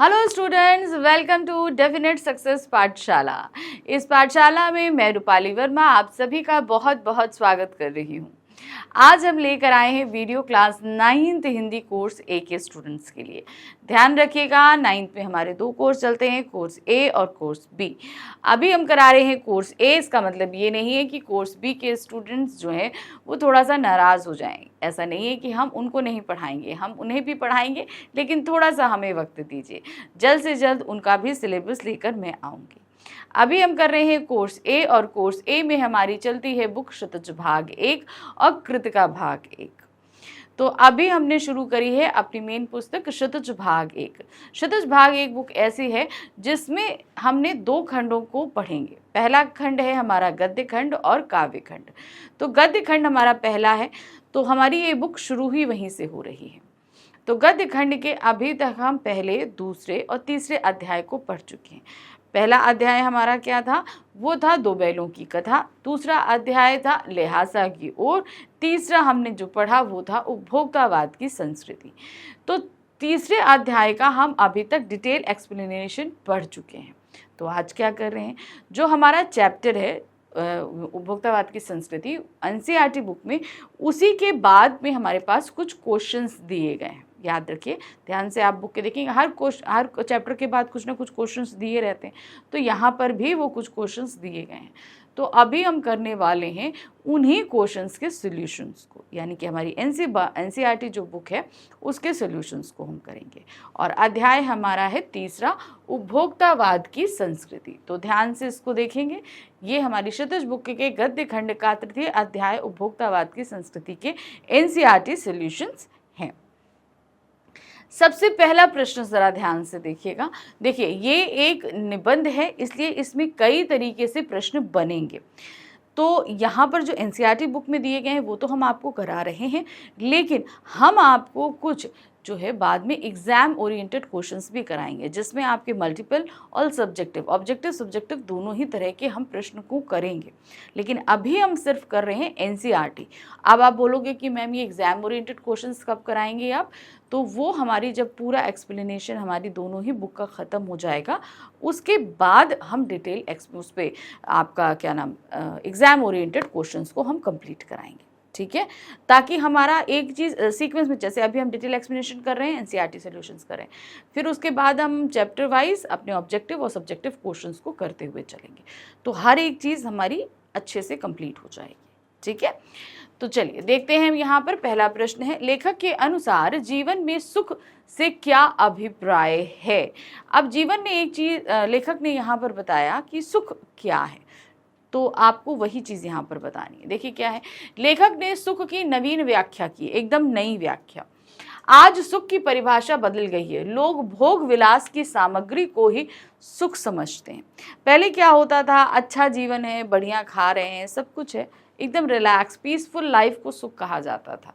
Hello students, welcome to definite success Pathshala. इस पाठशाला में मैं रूपाली वर्मा आप सभी का बहुत बहुत स्वागत कर रही हूँ। आज हम लेकर आए हैं video class 9th Hindi course A के स्टूडेंट्स के लिए। ध्यान रखिएगा, 9th में हमारे 2 कोर्स चलते हैं, कोर्स ए और कोर्स बी। अभी हम करा रहे हैं कोर्स ए। इसका मतलब ये नहीं है कि कोर्स बी के स्टूडेंट्स जो हैं वो थोड़ा सा नाराज़ हो जाएंगे। ऐसा नहीं है कि हम उनको नहीं पढ़ाएंगे, हम उन्हें भी पढ़ाएंगे, लेकिन थोड़ा सा हमें वक्त दीजिए। जल्द से जल्द उनका भी सिलेबस लेकर मैं आऊँगी। अभी हम कर रहे हैं कोर्स ए, और कोर्स ए में हमारी चलती है बुक क्षतज भाग 1 और कृतिका भाग 1। तो अभी हमने शुरू करी है अपनी मेन पुस्तक क्षतज भाग 1। क्षतज भाग 1 बुक ऐसी है जिसमें हमने 2 खंडों को पढ़ेंगे। पहला खंड है हमारा गद्य खंड और काव्य खंड। तो गद्य खंड हमारा पहला है, तो हमारी ये बुक शुरू ही वहीं से हो रही है। तो गद्य खंड के अभी तक हम पहले, दूसरे और तीसरे अध्याय को पढ़ चुके हैं। पहला अध्याय हमारा क्या था? वो था 2 बैलों की कथा। दूसरा अध्याय था ल्हासा की ओर। तीसरा हमने जो पढ़ा वो था उपभोक्तावाद की संस्कृति। तो तीसरे अध्याय का हम अभी तक डिटेल एक्सप्लेनेशन पढ़ चुके हैं। तो आज क्या कर रहे हैं, जो हमारा चैप्टर है उपभोक्तावाद की संस्कृति एनसीईआरटी बुक में, उसी के बाद में हमारे पास कुछ क्वेश्चंस दिए गए हैं। याद रखिए, ध्यान से आप बुक के देखेंगे, हर चैप्टर के बाद कुछ ना कुछ क्वेश्चंस दिए रहते हैं। तो यहाँ पर भी वो कुछ क्वेश्चंस दिए गए हैं। तो अभी हम करने वाले हैं उन्हीं क्वेश्चंस के सॉल्यूशंस को, यानी कि हमारी एनसीईआरटी जो बुक है उसके सॉल्यूशंस को हम करेंगे। और अध्याय हमारा है तीसरा, उपभोक्तावाद की संस्कृति। तो ध्यान से इसको देखेंगे। ये हमारी क्षतज बुक के गद्य खंड का तृतीय अध्याय उपभोक्तावाद की संस्कृति के एनसीईआरटी सॉल्यूशंस हैं। सबसे पहला प्रश्न जरा ध्यान से देखिएगा। देखिए, ये एक निबंध है, इसलिए इसमें कई तरीके से प्रश्न बनेंगे। तो यहाँ पर जो एनसीईआरटी बुक में दिए गए हैं वो तो हम आपको करा रहे हैं, लेकिन हम आपको कुछ जो है बाद में एग्जाम ओरिएंटेड क्वेश्चंस भी कराएंगे, जिसमें आपके मल्टीपल और सब्जेक्टिव, ऑब्जेक्टिव सब्जेक्टिव दोनों ही तरह के हम प्रश्न को करेंगे। लेकिन अभी हम सिर्फ कर रहे हैं एनसीईआरटी। अब आप बोलोगे कि मैम ये एग्जाम ओरिएंटेड क्वेश्चंस कब कराएंगे आप? तो वो हमारी जब पूरा एक्सप्लेनेशन हमारी दोनों ही बुक का ख़त्म हो जाएगा, उसके बाद हम डिटेल उस पर आपका क्या नाम एग्ज़ाम ओरिएंटेड क्वेश्चंस को हम कंप्लीट कराएंगे। ठीक है, ताकि हमारा एक चीज़ सीक्वेंस में, जैसे अभी हम डिटेल एक्सप्लेनेशन कर रहे हैं, एनसीईआरटी सॉल्यूशंस कर रहे हैं, फिर उसके बाद हम चैप्टर वाइज अपने ऑब्जेक्टिव और सब्जेक्टिव क्वेश्चंस को करते हुए चलेंगे। तो हर एक चीज़ हमारी अच्छे से कंप्लीट हो जाएगी। ठीक है, तो चलिए देखते हैं। यहाँ पर पहला प्रश्न है, लेखक के अनुसार जीवन में सुख से क्या अभिप्राय है? अब जीवन में एक चीज लेखक ने यहाँ पर बताया कि सुख क्या है, तो आपको वही चीज़ यहाँ पर बतानी है। देखिए क्या है, लेखक ने सुख की नवीन व्याख्या की, एकदम नई व्याख्या। आज सुख की परिभाषा बदल गई है। लोग भोग विलास की सामग्री को ही सुख समझते हैं। पहले क्या होता था, अच्छा जीवन है, बढ़िया खा रहे हैं, सब कुछ है, एकदम रिलैक्स पीसफुल लाइफ को सुख कहा जाता था।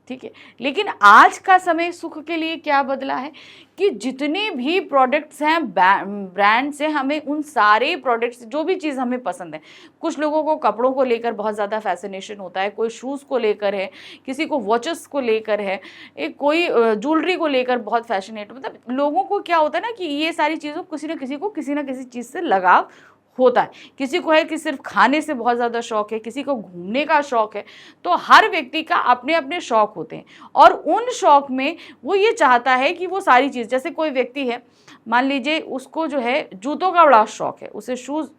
ठीक है, लेकिन आज का समय सुख के लिए क्या बदला है कि जितने भी प्रोडक्ट्स हैं, ब्रांड्स हैं, हमें उन सारे प्रोडक्ट्स, जो भी चीज़ हमें पसंद है, कुछ लोगों को कपड़ों को लेकर बहुत ज़्यादा फैसिनेशन होता है, कोई शूज़ को लेकर है, किसी को वॉचेस को लेकर है, एक कोई ज्वेलरी को लेकर बहुत फैसिनेट, मतलब लोगों को क्या होता है ना कि ये सारी चीज़ों किसी न किसी चीज़ से लगाव होता है। किसी को है कि सिर्फ खाने से बहुत ज़्यादा शौक है, किसी को घूमने का शौक है। तो हर व्यक्ति का अपने अपने शौक होते हैं, और उन शौक में वो ये चाहता है कि वो सारी चीज़, जैसे कोई व्यक्ति है, मान लीजिए उसको जो है जूतों का बड़ा शौक है, उसे शूज़,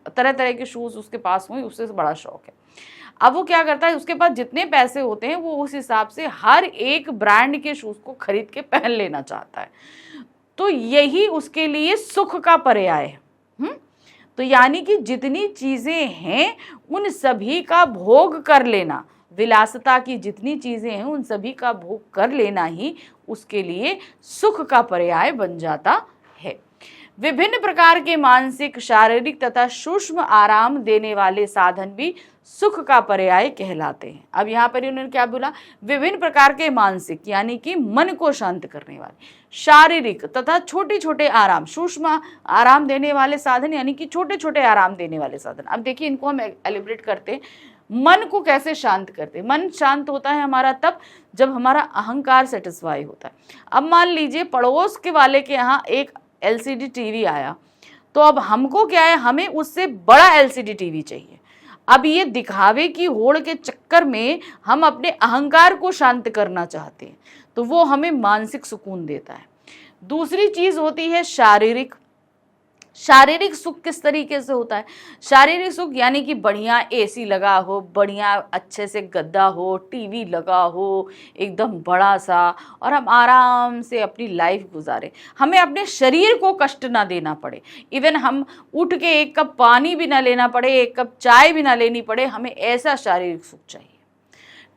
तरह तरह के शूज़ उसके पास हुए, उससे बड़ा शौक है। अब वो क्या करता है, उसके पास जितने पैसे होते हैं वो उस हिसाब से हर एक ब्रांड के शूज़ को खरीद के पहन लेना चाहता है। तो यही उसके लिए सुख का पर्याय है। तो यानी कि जितनी चीज़ें हैं उन सभी का भोग कर लेना, विलासिता की जितनी चीज़ें हैं उन सभी का भोग कर लेना ही उसके लिए सुख का पर्याय बन जाता है। विभिन्न प्रकार के मानसिक, शारीरिक तथा सूक्ष्म आराम देने वाले साधन भी सुख का पर्याय कहलाते हैं। अब यहाँ पर उन्होंने क्या बोला, विभिन्न प्रकार के मानसिक यानी कि मन को शांत करने वाले, शारीरिक तथा छोटे छोटे आराम, सूक्ष्म आराम देने वाले साधन यानी कि छोटे छोटे आराम देने वाले साधन। अब देखिए इनको हम एलिब्रेट करते हैं। मन को कैसे शांत करते हैं? मन शांत होता है हमारा तब जब हमारा अहंकार सेटिस्फाई होता है। अब मान लीजिए पड़ोस के वाले के यहाँ एक LCD टीवी आया, तो अब हमको क्या है, हमें उससे बड़ा LCD टीवी चाहिए। अब ये दिखावे की होड़ के चक्कर में हम अपने अहंकार को शांत करना चाहते हैं, तो वो हमें मानसिक सुकून देता है। दूसरी चीज होती है शारीरिक सुख। किस तरीके से होता है शारीरिक सुख? यानी कि बढ़िया AC लगा हो, बढ़िया अच्छे से गद्दा हो, टीवी लगा हो एकदम बड़ा सा, और हम आराम से अपनी लाइफ गुजारें, हमें अपने शरीर को कष्ट ना देना पड़े, इवन हम उठ के एक कप पानी भी ना लेना पड़े, एक कप चाय भी ना लेनी पड़े, हमें ऐसा शारीरिक सुख चाहिए।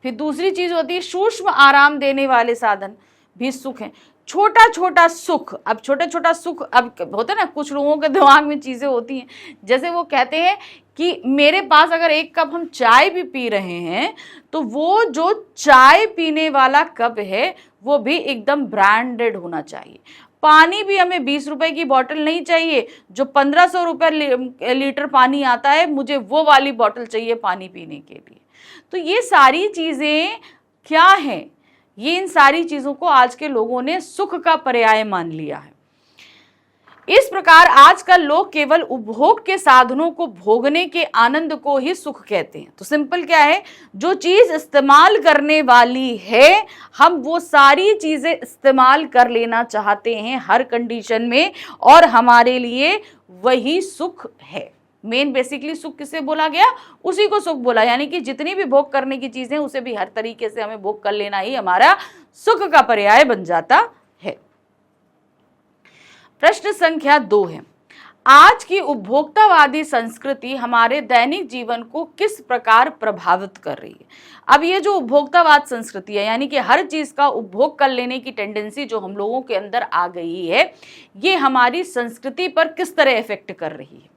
फिर दूसरी चीज होती है सूक्ष्म आराम देने वाले साधन भी सुख हैं। छोटा छोटा सुख, अब छोटा छोटा सुख अब होता है ना, कुछ लोगों के दिमाग में चीज़ें होती हैं, जैसे वो कहते हैं कि मेरे पास अगर एक कप हम चाय भी पी रहे हैं तो वो जो चाय पीने वाला कप है वो भी एकदम ब्रांडेड होना चाहिए। पानी भी हमें 20 रुपए की बोतल नहीं चाहिए, जो 1500 रुपये लीटर पानी आता है, मुझे वो वाली बोतल चाहिए पानी पीने के लिए। तो ये सारी चीज़ें क्या हैं? ये इन सारी चीजों को आज के लोगों ने सुख का पर्याय मान लिया है। इस प्रकार आजकल लोग केवल उपभोग के साधनों को भोगने के आनंद को ही सुख कहते हैं। तो सिंपल क्या है, जो चीज इस्तेमाल करने वाली है हम वो सारी चीजें इस्तेमाल कर लेना चाहते हैं हर कंडीशन में, और हमारे लिए वही सुख है। मेन बेसिकली सुख किसे बोला गया? उसी को सुख बोला, यानी कि जितनी भी भोग करने की चीजें उसे भी हर तरीके से हमें भोग कर लेना ही हमारा सुख का पर्याय बन जाता है। प्रश्न संख्या 2 है, आज की उपभोक्तावादी संस्कृति हमारे दैनिक जीवन को किस प्रकार प्रभावित कर रही है? अब ये जो उपभोक्तावाद संस्कृति है, यानी कि हर चीज का उपभोग कर लेने की टेंडेंसी जो हम लोगों के अंदर आ गई है, ये हमारी संस्कृति पर किस तरह इफेक्ट कर रही है?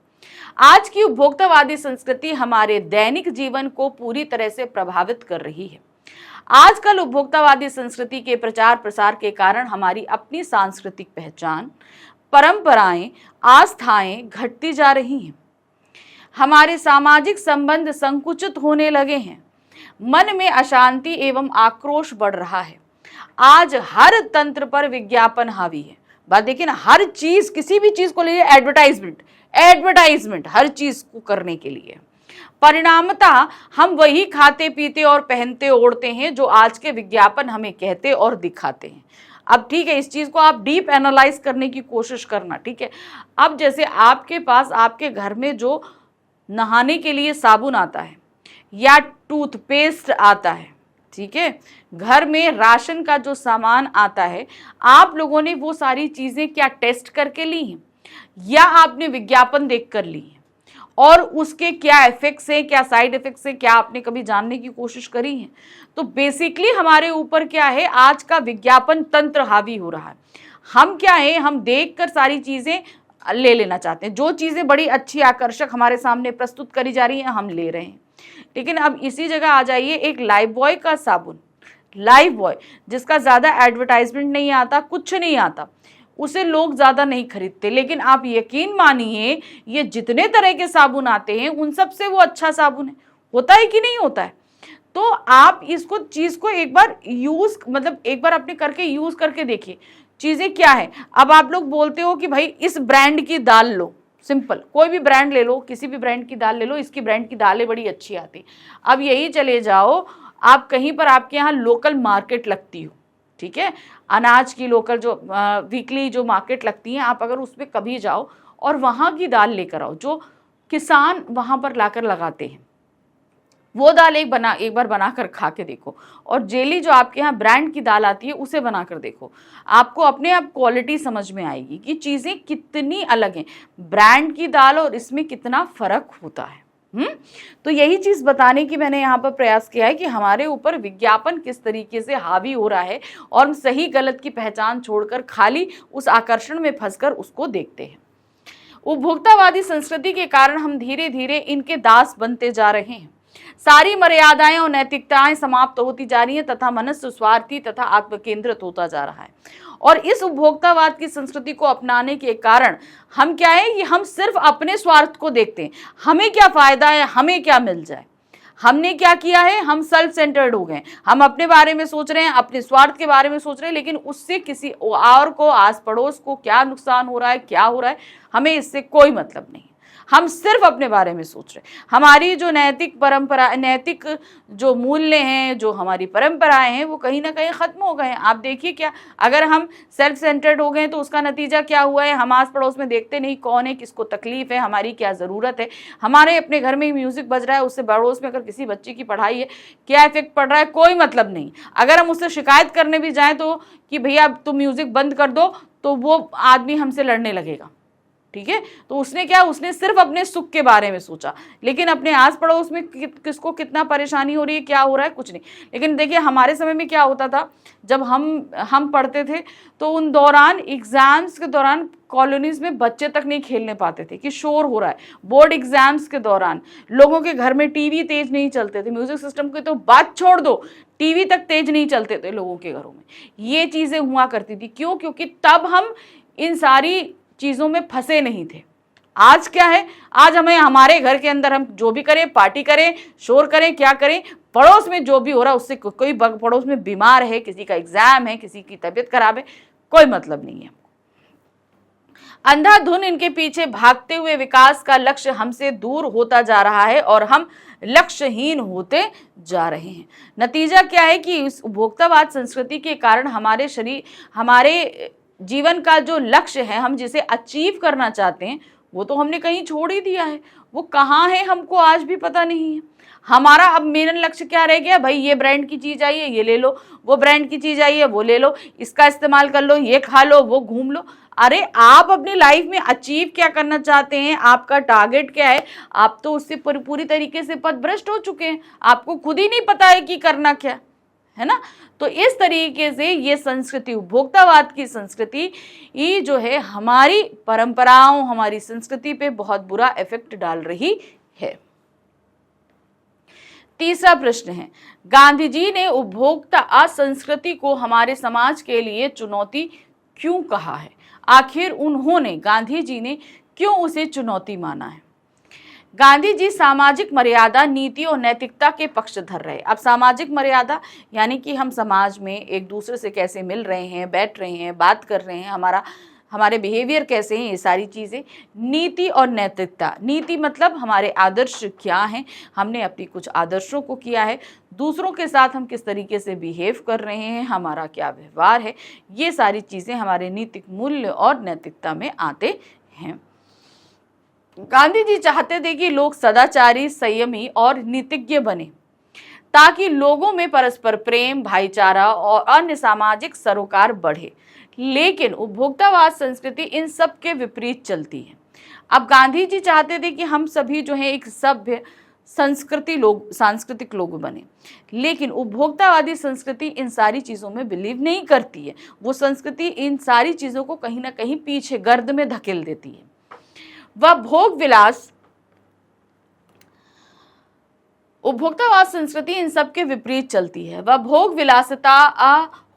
आज की उपभोक्तावादी संस्कृति हमारे दैनिक जीवन को पूरी तरह से प्रभावित कर रही है। आजकल उपभोक्तावादी संस्कृति के प्रचार प्रसार के कारण हमारी अपनी सांस्कृतिक पहचान, परंपराएं, आस्थाएं घटती जा रही हैं। हमारे सामाजिक संबंध संकुचित होने लगे हैं। मन में अशांति एवं आक्रोश बढ़ रहा है। आज हर तंत्र पर विज्ञापन हावी है। बात देखिए ना, हर चीज, किसी भी चीज को लीजिए, एडवर्टाइजमेंट हर चीज को करने के लिए। परिणामतः हम वही खाते पीते और पहनते ओढ़ते हैं जो आज के विज्ञापन हमें कहते और दिखाते हैं। अब ठीक है, इस चीज को आप डीप एनालाइज करने की कोशिश करना, ठीक है। अब जैसे आपके पास आपके घर में जो नहाने के लिए साबुन आता है या टूथपेस्ट आता है, ठीक है, घर में राशन का जो सामान आता है, आप लोगों ने वो सारी चीजें क्या टेस्ट करके ली हैं या आपने विज्ञापन देख कर ली है, और उसके क्या इफेक्ट्स हैं, क्या साइड इफेक्ट्स हैं, क्या आपने कभी जानने की कोशिश करी है? तो बेसिकली हमारे ऊपर क्या है, आज का विज्ञापन तंत्र हावी हो रहा है। हम क्या है, हम देखकर सारी चीजें ले लेना चाहते हैं। जो चीजें बड़ी अच्छी आकर्षक हमारे सामने प्रस्तुत करी जा रही हैं हम ले रहे हैं। लेकिन अब इसी जगह आ जाइए, एक लाइफ बॉय का साबुन, लाइफ बॉय जिसका ज्यादा एडवर्टाइजमेंट नहीं आता, कुछ नहीं आता, उसे लोग ज्यादा नहीं खरीदते। लेकिन आप यकीन मानिए, ये जितने तरह के साबुन आते हैं उन सब से वो अच्छा साबुन है। होता है कि नहीं होता है? तो आप इसको चीज को एक बार यूज, मतलब एक बार अपने करके यूज करके देखिए चीजें क्या है। अब आप लोग बोलते हो कि भाई इस ब्रांड की दाल लो, सिंपल कोई भी ब्रांड ले लो, किसी भी ब्रांड की दाल ले लो, इसकी ब्रांड की दालें बड़ी अच्छी आती। अब यही चले जाओ आप कहीं पर, आपके यहाँ लोकल मार्केट लगती हो, ठीक है, अनाज की लोकल जो वीकली जो मार्केट लगती है, आप अगर उसमें कभी जाओ और वहाँ की दाल लेकर आओ जो किसान वहाँ पर लाकर लगाते हैं, वो दाल एक बार बनाकर खा के देखो, और जेली जो आपके यहाँ ब्रांड की दाल आती है उसे बनाकर देखो। आपको अपने आप क्वालिटी समझ में आएगी कि चीज़ें कितनी अलग हैं, ब्रांड की दाल और इसमें कितना फ़र्क होता है। तो यही चीज़ बताने की मैंने यहाँ पर प्रयास किया है कि हमारे ऊपर विज्ञापन किस तरीके से हावी हो रहा है, और हम सही गलत की पहचान छोड़कर खाली उस आकर्षण में फंसकर उसको देखते हैं। उपभोक्तावादी संस्कृति के कारण हम धीरे धीरे इनके दास बनते जा रहे हैं। सारी मर्यादाएं और नैतिकताएं समाप्त होती जा रही हैं तथा मनुष्य स्वार्थी तथा आत्मकेंद्रित होता जा रहा है। और इस उपभोक्तावाद की संस्कृति को अपनाने के कारण हम क्या है, ये हम सिर्फ अपने स्वार्थ को देखते हैं, हमें क्या फायदा है, हमें क्या मिल जाए। हमने क्या किया है, हम सेल्फ सेंटर्ड हो गए, हम अपने बारे में सोच रहे हैं, अपने स्वार्थ के बारे में सोच रहे हैं, लेकिन उससे किसी और को, आस पड़ोस को क्या नुकसान हो रहा है, क्या हो रहा है, हमें इससे कोई मतलब नहीं। हम सिर्फ अपने बारे में सोच रहे हैं। हमारी जो नैतिक परंपरा, नैतिक जो मूल्य हैं, जो हमारी परंपराएं हैं, वो कहीं ना कहीं खत्म हो गए हैं। आप देखिए क्या, अगर हम सेल्फ सेंटर्ड हो गए तो उसका नतीजा क्या हुआ है, हम आस पड़ोस में देखते नहीं कौन है, किसको तकलीफ है, हमारी क्या ज़रूरत है। हमारे अपने घर में म्यूजिक बज रहा है, उससे पड़ोस में अगर किसी बच्चे की पढ़ाई है, क्या इफेक्ट पड़ रहा है, कोई मतलब नहीं। अगर हम उससे शिकायत करने भी जाएँ तो कि भैया अब तुम म्यूजिक बंद कर दो, तो वो आदमी हमसे लड़ने लगेगा। ठीक है, तो उसने क्या, उसने सिर्फ अपने सुख के बारे में सोचा, लेकिन अपने आस पड़ोस में किसको कितना परेशानी हो रही है, क्या हो रहा है, कुछ नहीं। लेकिन देखिए हमारे समय में क्या होता था, जब हम पढ़ते थे तो उन दौरान, एग्जाम्स के दौरान कॉलोनीज में बच्चे तक नहीं खेलने पाते थे कि शोर हो रहा है। बोर्ड एग्जाम्स के दौरान लोगों के घर में टीवी तेज नहीं चलते थे, म्यूजिक सिस्टम की तो बात छोड़ दो, टीवी तक तेज नहीं चलते थे लोगों के घरों में। ये चीजें हुआ करती थी, क्यों? क्योंकि तब हम इन सारी चीजों में फंसे नहीं थे। आज क्या है, आज हमें हमारे घर के अंदर हम जो भी करें, पार्टी करें, शोर करें, क्या करें, पड़ोस में जो भी हो रहा है उससे, कोई पड़ोस में बीमार है, किसी का एग्जाम है, किसी की तबीयत खराब है, कोई मतलब नहीं है। अंधाधुन इनके पीछे भागते हुए विकास का लक्ष्य हमसे दूर होता जा रहा है और हम लक्ष्यहीन होते जा रहे हैं। नतीजा क्या है कि इस उपभोक्तावाद संस्कृति के कारण हमारे शरीर, हमारे जीवन का जो लक्ष्य है, हम जिसे अचीव करना चाहते हैं, वो तो हमने कहीं छोड़ ही दिया है। वो कहाँ है हमको आज भी पता नहीं है। हमारा अब मेन लक्ष्य क्या रह गया, भाई ये ब्रांड की चीज आई है, ये ले लो, वो ब्रांड की चीज आई है, वो ले लो, इसका इस्तेमाल कर लो, ये खा लो, वो घूम लो। अरे आप अपनी लाइफ में अचीव क्या करना चाहते हैं, आपका टारगेट क्या है, आप तो उससे पूरी तरीके से पथभ्रष्ट हो चुके हैं। आपको खुद ही नहीं पता है कि करना क्या है ना। तो इस तरीके से ये संस्कृति, उपभोक्तावाद की संस्कृति, ये जो है हमारी परंपराओं, हमारी संस्कृति पे बहुत बुरा इफेक्ट डाल रही है। तीसरा प्रश्न है, गांधी जी ने उपभोक्ता संस्कृति को हमारे समाज के लिए चुनौती क्यों कहा है? आखिर उन्होंने, गांधी जी ने क्यों उसे चुनौती माना है? गांधी जी सामाजिक मर्यादा, नीति और नैतिकता के पक्षधर रहे। अब सामाजिक मर्यादा यानी कि हम समाज में एक दूसरे से कैसे मिल रहे हैं, बैठ रहे हैं, बात कर रहे हैं, हमारे बिहेवियर कैसे हैं, ये सारी चीज़ें। नीति और नैतिकता, नीति मतलब हमारे आदर्श क्या हैं, हमने अपनी कुछ आदर्शों को किया है, दूसरों के साथ हम किस तरीके से बिहेव कर रहे हैं, हमारा क्या व्यवहार है, ये सारी चीज़ें हमारे नीतिक मूल्य और नैतिकता में आते हैं। गांधी जी चाहते थे कि लोग सदाचारी, संयमी और नीतिज्ञ बने, ताकि लोगों में परस्पर प्रेम, भाईचारा और अन्य सामाजिक सरोकार बढ़े। लेकिन उपभोक्तावाद संस्कृति इन सब के विपरीत चलती है। अब गांधी जी चाहते थे कि हम सभी जो है एक सभ्य सांस्कृतिक लोग बने, लेकिन उपभोक्तावादी संस्कृति इन सारी चीज़ों में बिलीव नहीं करती है। वो संस्कृति इन सारी चीज़ों को कहीं ना कहीं पीछे गर्द में धकेल देती है। वह भोग विलास, उपभोक्तावाद संस्कृति इन सब के विपरीत चलती है। वह भोग विलासिता,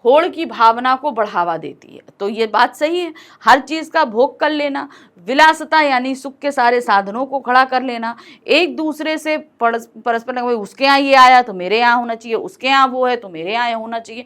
होड़ की भावना को बढ़ावा देती है। तो ये बात सही है, हर चीज का भोग कर लेना, विलासिता यानी सुख के सारे साधनों को खड़ा कर लेना, एक दूसरे से परस्पर, उसके यहाँ ये आया तो मेरे यहाँ होना चाहिए, उसके यहाँ वो है तो मेरे यहाँ होना चाहिए।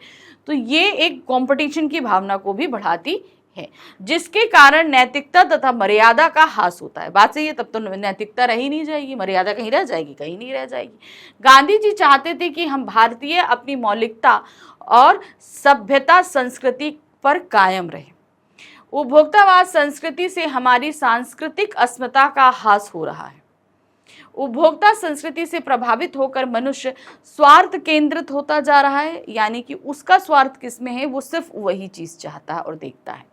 तो ये एक कंपटीशन की भावना को भी बढ़ाती है, जिसके कारण नैतिकता तथा मर्यादा का ह्रास होता है। बात सही है, तब तो नैतिकता रह ही नहीं जाएगी, मर्यादा कहीं रह जाएगी, कहीं नहीं रह जाएगी। गांधी जी चाहते थे कि हम भारतीय अपनी मौलिकता और सभ्यता संस्कृति पर कायम रहे। उपभोक्तावाद संस्कृति से हमारी सांस्कृतिक अस्मिता का ह्रास हो रहा है। उपभोक्ता संस्कृति से प्रभावित होकर मनुष्य स्वार्थ केंद्रित होता जा रहा है, यानी कि उसका स्वार्थ किसमें है, वो सिर्फ वही चीज चाहता है और देखता है,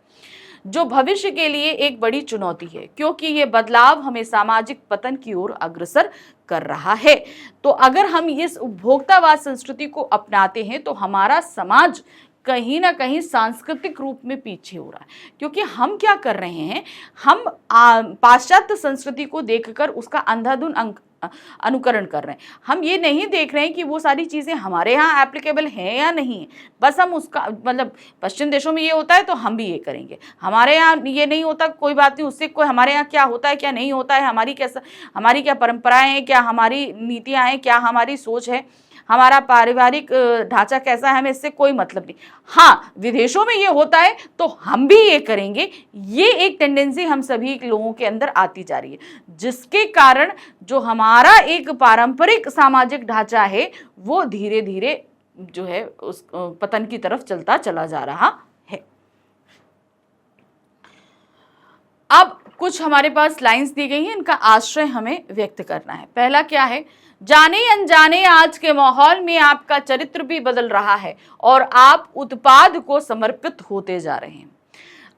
जो भविष्य के लिए एक बड़ी चुनौती है, क्योंकि ये बदलाव हमें सामाजिक पतन की ओर अग्रसर कर रहा है। तो अगर हम इस उपभोक्तावाद संस्कृति को अपनाते हैं तो हमारा समाज कहीं ना कहीं सांस्कृतिक रूप में पीछे हो रहा है, क्योंकि हम क्या कर रहे हैं, हम पाश्चात्य संस्कृति को देखकर उसका अंधाधुन अनुकरण कर रहे हैं। हम ये नहीं देख रहे हैं कि वो सारी चीज़ें हमारे यहाँ एप्लीकेबल हैं या नहीं, बस हम उसका मतलब पश्चिम देशों में ये होता है तो हम भी ये करेंगे, हमारे यहाँ ये नहीं होता कोई बात नहीं, उससे कोई हमारे यहाँ क्या होता है क्या नहीं होता है, हमारी क्या परंपराएं हैं, क्या हमारी नीतियाँ हैं, क्या हमारी सोच है, हमारा पारिवारिक ढांचा कैसा है, हमें इससे कोई मतलब नहीं। हाँ, विदेशों में ये होता है तो हम भी ये करेंगे, ये एक टेंडेंसी हम सभी लोगों के अंदर आती जा रही है, जिसके कारण जो हमारा एक पारंपरिक सामाजिक ढांचा है वो धीरे धीरे जो है उस पतन की तरफ चलता चला जा रहा है। अब कुछ हमारे पास लाइंस दी गई हैं, इनका आश्रय हमें व्यक्त करना है। पहला क्या है, जाने अनजाने आज के माहौल में आपका चरित्र भी बदल रहा है और आप उत्पाद को समर्पित होते जा रहे हैं।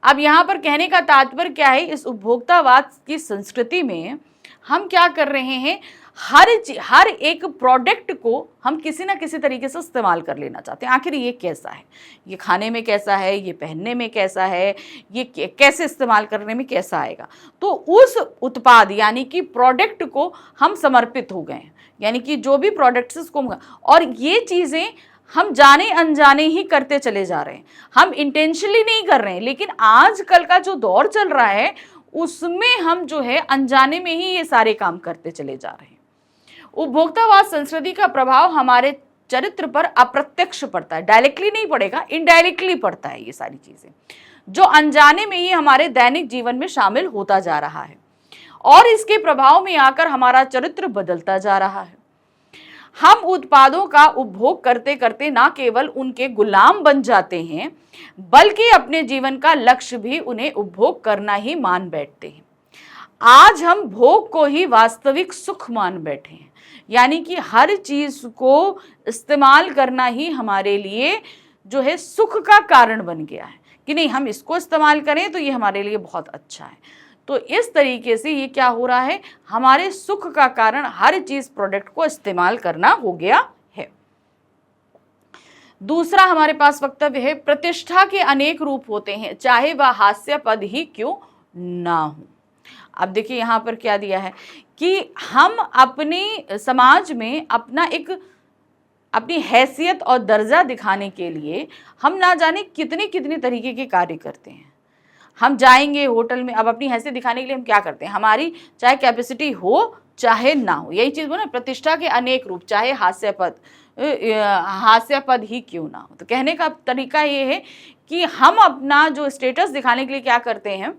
अब यहाँ पर कहने का तात्पर्य क्या है, इस उपभोक्तावाद की संस्कृति में हम क्या कर रहे हैं, हर एक प्रोडक्ट को हम किसी ना किसी तरीके से इस्तेमाल कर लेना चाहते हैं। आखिर ये कैसा है, ये खाने में कैसा है, ये पहनने में कैसा है, ये कैसे इस्तेमाल करने में कैसा आएगा, तो उस उत्पाद यानी कि प्रोडक्ट को हम समर्पित हो गए हैं, यानी कि जो भी प्रोडक्ट्स इसको, और ये चीज़ें हम जाने अनजाने ही करते चले जा रहे हैं, हम इंटेंशनली नहीं कर रहे हैं, लेकिन आजकल का जो दौर चल रहा है उसमें हम जो है अनजाने में ही ये सारे काम करते चले जा रहे हैं। उपभोक्तावाद संस्कृति का प्रभाव हमारे चरित्र पर अप्रत्यक्ष पड़ता है, डायरेक्टली नहीं पड़ेगा, इनडायरेक्टली पड़ता है। ये सारी चीजें जो अनजाने में ही हमारे दैनिक जीवन में शामिल होता जा रहा है और इसके प्रभाव में आकर हमारा चरित्र बदलता जा रहा है। हम उत्पादों का उपभोग करते करते ना केवल उनके गुलाम बन जाते हैं बल्कि अपने जीवन का लक्ष्य भी उन्हें उपभोग करना ही मान बैठते हैं। आज हम भोग को ही वास्तविक सुख मान बैठे हैं, यानी कि हर चीज को इस्तेमाल करना ही हमारे लिए जो है सुख का कारण बन गया है कि नहीं, हम इसको इस्तेमाल करें तो ये हमारे लिए बहुत अच्छा है। तो इस तरीके से ये क्या हो रहा है, हमारे सुख का कारण हर चीज प्रोडक्ट को इस्तेमाल करना हो गया है। दूसरा हमारे पास वक्तव्य है, प्रतिष्ठा के अनेक रूप होते हैं चाहे वह हास्यास्पद ही क्यों ना हो। अब देखिए यहाँ पर क्या दिया है कि हम अपने समाज में अपनी हैसियत और दर्जा दिखाने के लिए हम ना जाने कितने कितने तरीके के कार्य करते हैं। हम जाएंगे होटल में, अब अपनी हैसियत दिखाने के लिए हम क्या करते हैं, हमारी चाहे कैपेसिटी हो चाहे ना हो, यही चीज़ बोला, प्रतिष्ठा के अनेक रूप चाहे हास्यास्पद ही क्यों ना हो। तो कहने का तरीका ये है कि हम अपना जो स्टेटस दिखाने के लिए क्या करते हैं,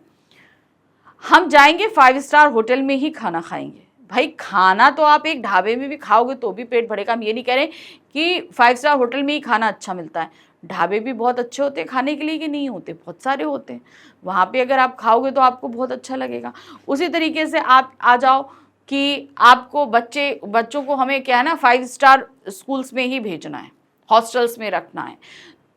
हम जाएंगे 5 स्टार होटल में ही खाना खाएंगे। भाई खाना तो आप एक ढाबे में भी खाओगे तो भी पेट भरेगा। हम ये नहीं कह रहे कि 5 स्टार होटल में ही खाना अच्छा मिलता है, ढाबे भी बहुत अच्छे होते हैं खाने के लिए कि नहीं होते, बहुत सारे होते हैं, वहाँ पे अगर आप खाओगे तो आपको बहुत अच्छा लगेगा। उसी तरीके से आप आ जाओ कि आपको बच्चों को हमें क्या है ना 5 स्टार स्कूल्स में ही भेजना है, हॉस्टल्स में रखना है,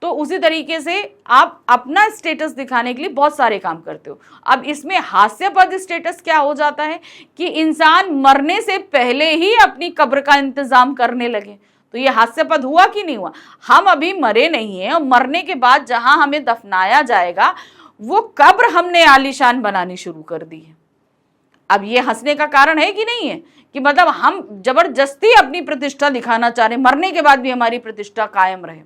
तो उसी तरीके से आप अपना स्टेटस दिखाने के लिए बहुत सारे काम करते हो। अब इसमें हास्यास्पद स्टेटस क्या हो जाता है कि इंसान मरने से पहले ही अपनी कब्र का इंतजाम करने लगे, तो ये हास्यास्पद हुआ कि नहीं हुआ। हम अभी मरे नहीं हैं और मरने के बाद जहां हमें दफनाया जाएगा वो कब्र हमने आलीशान बनानी शुरू कर दी है। अब ये हंसने का कारण है कि नहीं है, कि मतलब हम जबरदस्ती अपनी प्रतिष्ठा दिखाना चाह रहे हैं, मरने के बाद भी हमारी प्रतिष्ठा कायम रहे।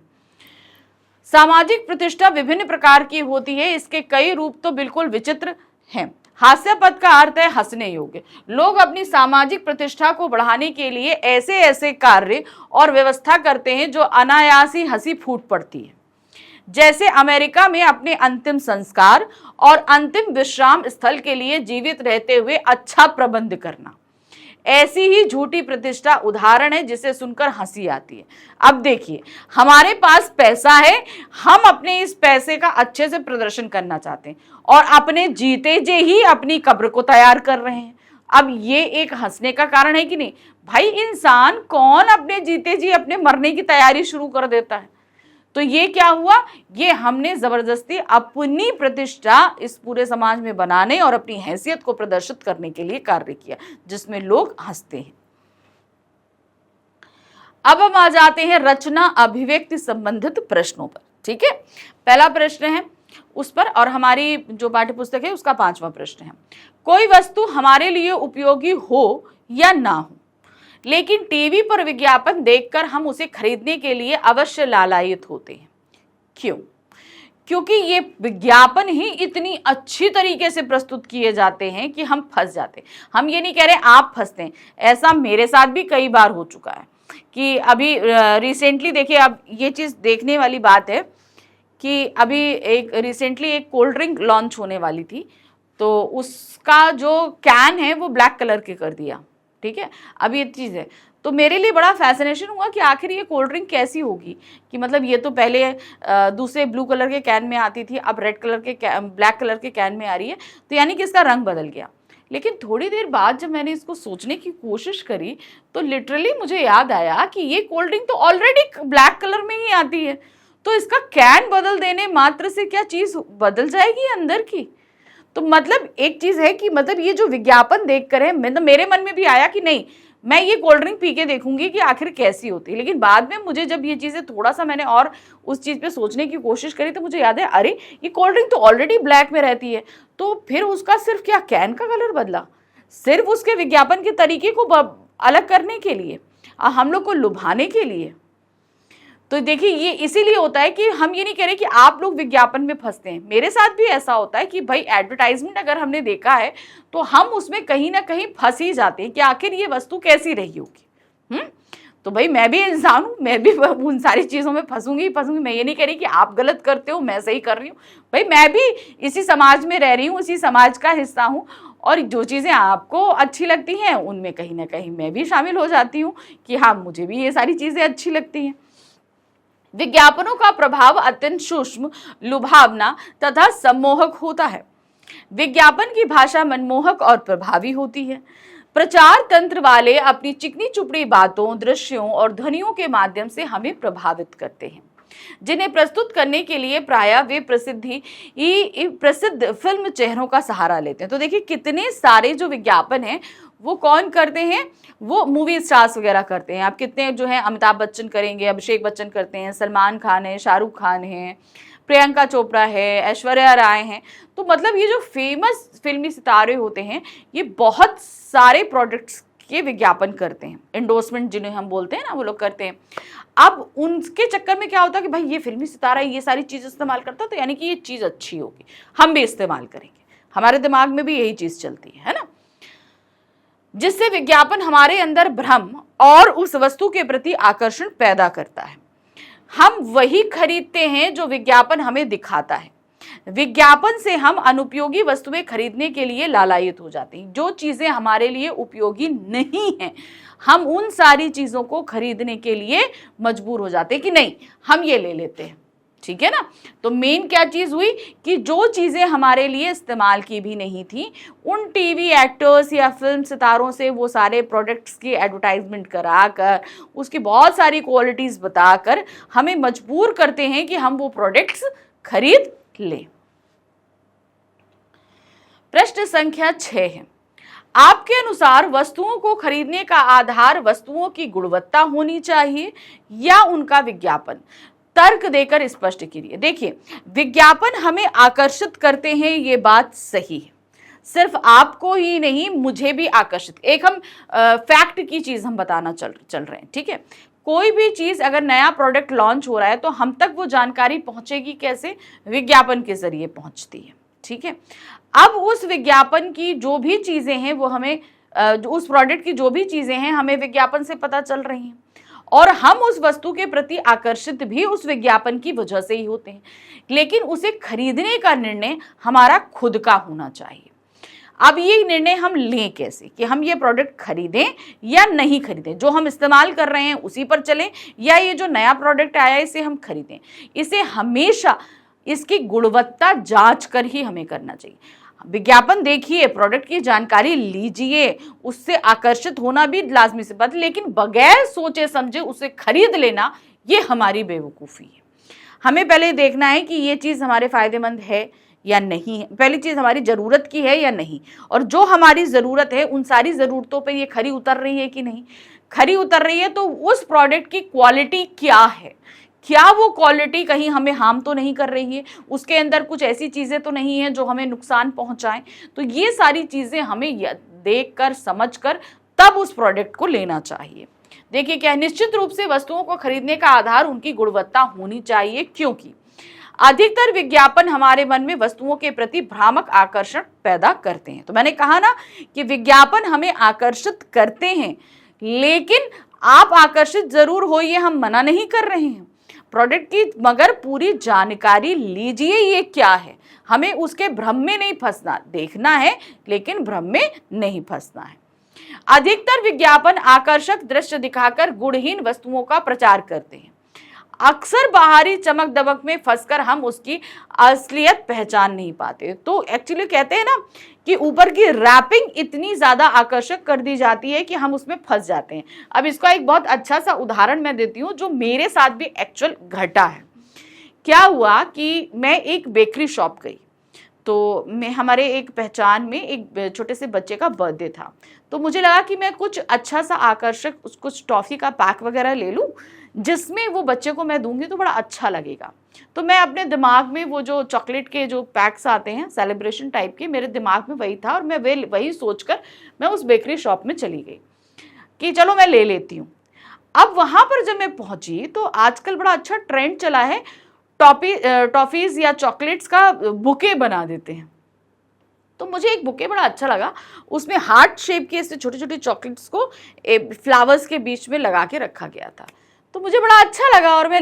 सामाजिक प्रतिष्ठा विभिन्न प्रकार की होती है, इसके कई रूप तो बिल्कुल विचित्र हैं। हास्यास्पद का अर्थ है हंसने योग्य। लोग अपनी सामाजिक प्रतिष्ठा को बढ़ाने के लिए ऐसे ऐसे कार्य और व्यवस्था करते हैं जो अनायास ही हंसी फूट पड़ती है, जैसे अमेरिका में अपने अंतिम संस्कार और अंतिम विश्राम स्थल के लिए जीवित रहते हुए अच्छा प्रबंध करना। ऐसी ही झूठी प्रतिष्ठा उदाहरण है जिसे सुनकर हंसी आती है। अब देखिए, हमारे पास पैसा है, हम अपने इस पैसे का अच्छे से प्रदर्शन करना चाहते हैं और अपने जीते जी ही अपनी कब्र को तैयार कर रहे हैं। अब ये एक हंसने का कारण है कि नहीं। भाई इंसान कौन अपने जीते जी अपने मरने की तैयारी शुरू कर देता है। तो ये क्या हुआ, ये हमने जबरदस्ती अपनी प्रतिष्ठा इस पूरे समाज में बनाने और अपनी हैसियत को प्रदर्शित करने के लिए कार्य किया, जिसमें लोग हंसते हैं। अब हम आ जाते हैं रचना अभिव्यक्ति संबंधित प्रश्नों पर। ठीक है, पहला प्रश्न है उस पर, और हमारी जो पाठ्य पुस्तक है उसका 5वां प्रश्न है। कोई वस्तु हमारे लिए उपयोगी हो या ना हो, लेकिन टीवी पर विज्ञापन देखकर हम उसे खरीदने के लिए अवश्य लालायित होते हैं। क्यों? क्योंकि ये विज्ञापन ही इतनी अच्छी तरीके से प्रस्तुत किए जाते हैं कि हम फंस जाते हैं। हम ये नहीं कह रहे आप फंसते हैं, ऐसा मेरे साथ भी कई बार हो चुका है कि अभी रिसेंटली देखिए, अब ये चीज़ देखने वाली बात है कि अभी एक रिसेंटली एक कोल्ड ड्रिंक लॉन्च होने वाली थी, तो उसका जो कैन है वो ब्लैक कलर के कर दिया। ठीक है, अब ये चीज़ है, तो मेरे लिए बड़ा फैसिनेशन हुआ कि आखिर ये कोल्ड ड्रिंक कैसी होगी, कि मतलब ये तो पहले दूसरे ब्लू कलर के कैन में आती थी, अब रेड कलर के ब्लैक कलर के कैन में आ रही है, तो यानी कि इसका रंग बदल गया। लेकिन थोड़ी देर बाद जब मैंने इसको सोचने की कोशिश करी तो लिटरली मुझे याद आया कि ये कोल्ड ड्रिंक तो ऑलरेडी ब्लैक कलर में ही आती है, तो इसका कैन बदल देने मात्र से क्या चीज़ बदल जाएगी अंदर की? तो मतलब एक चीज़ है कि मतलब ये जो विज्ञापन देख कर है, मेरे मन में भी आया कि नहीं, मैं ये कोल्ड ड्रिंक पी के देखूंगी कि आखिर कैसी होती है। लेकिन बाद में मुझे जब ये चीज़ें थोड़ा सा मैंने और उस चीज़ पे सोचने की कोशिश करी तो मुझे याद है, अरे ये कोल्ड ड्रिंक तो ऑलरेडी ब्लैक में रहती है, तो फिर उसका सिर्फ क्या कैन का कलर बदला, सिर्फ उसके विज्ञापन के तरीके को अलग करने के लिए, हम लोग को लुभाने के लिए। तो देखिए, ये इसीलिए होता है कि हम ये नहीं कह रहे कि आप लोग विज्ञापन में फंसते हैं, मेरे साथ भी ऐसा होता है कि भाई एडवर्टाइजमेंट अगर हमने देखा है तो हम उसमें कहीं ना कहीं फंस ही जाते हैं कि आखिर ये वस्तु कैसी रही होगी। तो भाई मैं भी इंसान हूँ, मैं भी उन सारी चीज़ों में फंसूंगी। मैं ये नहीं कह रही कि आप गलत करते हो मैं सही कर रही हूँ, भाई मैं भी इसी समाज में रह रही हूँ, इसी समाज का हिस्सा हूँ, और जो चीज़ें आपको अच्छी लगती हैं उनमें कहीं ना कहीं मैं भी शामिल हो जाती हूँ कि हाँ मुझे भी ये सारी चीज़ें अच्छी लगती हैं। विज्ञापनों का प्रभाव अत्यंत सूक्ष्म, लुभावना तथा सम्मोहक होता है। विज्ञापन की भाषा मनमोहक और प्रभावी होती है। प्रचार तंत्र वाले अपनी चिकनी चुपड़ी बातों, दृश्यों और ध्वनियों के माध्यम से हमें प्रभावित करते हैं, जिन्हें प्रस्तुत करने के लिए प्रायः वे प्रसिद्ध फिल्म चेहरों का सहारा लेते हैं। तो देखिए कितने सारे जो विज्ञापन हैं वो कौन करते हैं, वो मूवी स्टार्स वगैरह करते हैं। आप कितने जो हैं, अमिताभ बच्चन करेंगे, अभिषेक बच्चन करते हैं, सलमान खान है, शाहरुख खान है, प्रियंका चोपड़ा है, ऐश्वर्या राय हैं। तो मतलब ये जो फेमस फिल्मी सितारे होते हैं ये बहुत सारे प्रोडक्ट्स के विज्ञापन करते हैं, एंडोर्समेंट जिन्हें हम बोलते हैं ना, वो लोग करते हैं। अब उनके चक्कर में क्या होता है कि भाई ये फिल्मी सितारा ये सारी चीज़ इस्तेमाल करता है तो यानी कि ये चीज़ अच्छी होगी, हम भी इस्तेमाल करेंगे, हमारे दिमाग में भी यही चीज़ चलती है ना, जिससे विज्ञापन हमारे अंदर भ्रम और उस वस्तु के प्रति आकर्षण पैदा करता है। हम वही खरीदते हैं जो विज्ञापन हमें दिखाता है। विज्ञापन से हम अनुपयोगी वस्तुएं खरीदने के लिए लालायित हो जाते हैं। जो चीजें हमारे लिए उपयोगी नहीं हैं, हम उन सारी चीजों को खरीदने के लिए मजबूर हो जाते हैं कि नहीं हम ये ले लेते हैं, ठीक है ना। तो मेन क्या चीज हुई कि जो चीजें हमारे लिए इस्तेमाल की भी नहीं थी, उन टीवी एक्टर्स या फिल्म सितारों से वो सारे प्रोडक्ट्स की एडवर्टाइजमेंट कराकर उसकी बहुत सारी क्वालिटीज बताकर हमें मजबूर करते हैं कि हम वो प्रोडक्ट्स खरीद लें। प्रश्न संख्या 6 है, आपके अनुसार वस्तुओं को खरीदने का आधार वस्तुओं की गुणवत्ता होनी चाहिए या उनका विज्ञापन? तर्क देकर स्पष्ट कीजिए। देखिए, विज्ञापन हमें आकर्षित करते हैं, ये बात सही है, सिर्फ आपको ही नहीं मुझे भी आकर्षित। एक हम फैक्ट की चीज हम बताना चल रहे हैं, ठीक है। कोई भी चीज अगर नया प्रोडक्ट लॉन्च हो रहा है तो हम तक वो जानकारी पहुंचेगी कैसे? विज्ञापन के जरिए पहुंचती है, ठीक है। अब उस विज्ञापन की जो भी चीजें हैं वो हमें उस प्रोडक्ट की जो भी चीजें हैं हमें विज्ञापन से पता चल रही हैं, और हम उस वस्तु के प्रति आकर्षित भी उस विज्ञापन की वजह से ही होते हैं। लेकिन उसे खरीदने का निर्णय हमारा खुद का होना चाहिए। अब ये निर्णय हम लें कैसे कि हम ये प्रोडक्ट खरीदें या नहीं खरीदें? जो हम इस्तेमाल कर रहे हैं उसी पर चलें या ये जो नया प्रोडक्ट आया है इसे हम खरीदें? इसे हमेशा इसकी गुणवत्ता जांच कर ही हमें करना चाहिए। विज्ञापन देखिए, प्रोडक्ट की जानकारी लीजिए, उससे आकर्षित होना भी लाजमी सी बात, लेकिन बगैर सोचे समझे उसे खरीद लेना ये हमारी बेवकूफ़ी है। हमें पहले देखना है कि ये चीज़ हमारे फायदेमंद है या नहीं है, पहली चीज़ हमारी ज़रूरत की है या नहीं, और जो हमारी ज़रूरत है उन सारी ज़रूरतों पे ये खरी उतर रही है कि नहीं। खरी उतर रही है तो उस प्रोडक्ट की क्वालिटी क्या है, क्या वो क्वालिटी कहीं हमें हार्म तो नहीं कर रही है, उसके अंदर कुछ ऐसी चीज़ें तो नहीं है जो हमें नुकसान पहुंचाएं। तो ये सारी चीज़ें हमें देख कर समझ कर तब उस प्रोडक्ट को लेना चाहिए। देखिए क्या है, निश्चित रूप से वस्तुओं को खरीदने का आधार उनकी गुणवत्ता होनी चाहिए, क्योंकि अधिकतर विज्ञापन हमारे मन में वस्तुओं के प्रति भ्रामक आकर्षण पैदा करते हैं। तो मैंने कहा ना कि विज्ञापन हमें आकर्षित करते हैं, लेकिन आप आकर्षित जरूर हो, ये हम मना नहीं कर रहे हैं प्रोडक्ट की, मगर पूरी जानकारी लीजिए ये क्या है। हमें उसके भ्रम में नहीं फंसना, देखना है लेकिन भ्रम में नहीं फंसना है। अधिकतर विज्ञापन आकर्षक दृश्य दिखाकर गुणहीन वस्तुओं का प्रचार करते हैं। अक्सर बाहरी चमक दमक में फंसकर हम उसकी असलियत पहचान नहीं पाते। तो एक्चुअली कहते हैं ना कि ऊपर की रैपिंग इतनी ज्यादा आकर्षक कर दी जाती है कि हम उसमें फंस जाते हैं। अब इसका एक बहुत अच्छा सा उदाहरण मैं देती हूँ जो मेरे साथ भी एक्चुअल घटा है। क्या हुआ कि मैं एक बेकरी शॉप गई, तो मैं हमारे एक पहचान में एक छोटे से बच्चे का बर्थडे था, तो मुझे लगा कि मैं कुछ अच्छा सा आकर्षक कुछ टॉफ़ी का पैक वगैरह ले लूँ जिसमें वो बच्चे को मैं दूंगी तो बड़ा अच्छा लगेगा। तो मैं अपने दिमाग में वो जो चॉकलेट के जो पैक्स आते हैं सेलिब्रेशन टाइप के, मेरे दिमाग में वही था और मैं वही सोचकर मैं उस बेकरी शॉप में चली गई कि चलो मैं ले लेती हूँ। अब वहाँ पर जब मैं पहुँची तो आजकल बड़ा अच्छा ट्रेंड चला है, टॉफीज या चॉकलेट्स का बुके बना देते हैं। तो मुझे एक बुके बड़ा अच्छा लगा, उसमें हार्ट शेप के ऐसे छोटे छोटे चॉकलेट्स को फ्लावर्स के बीच में लगा के रखा गया था। तो मुझे बड़ा अच्छा लगा और मैं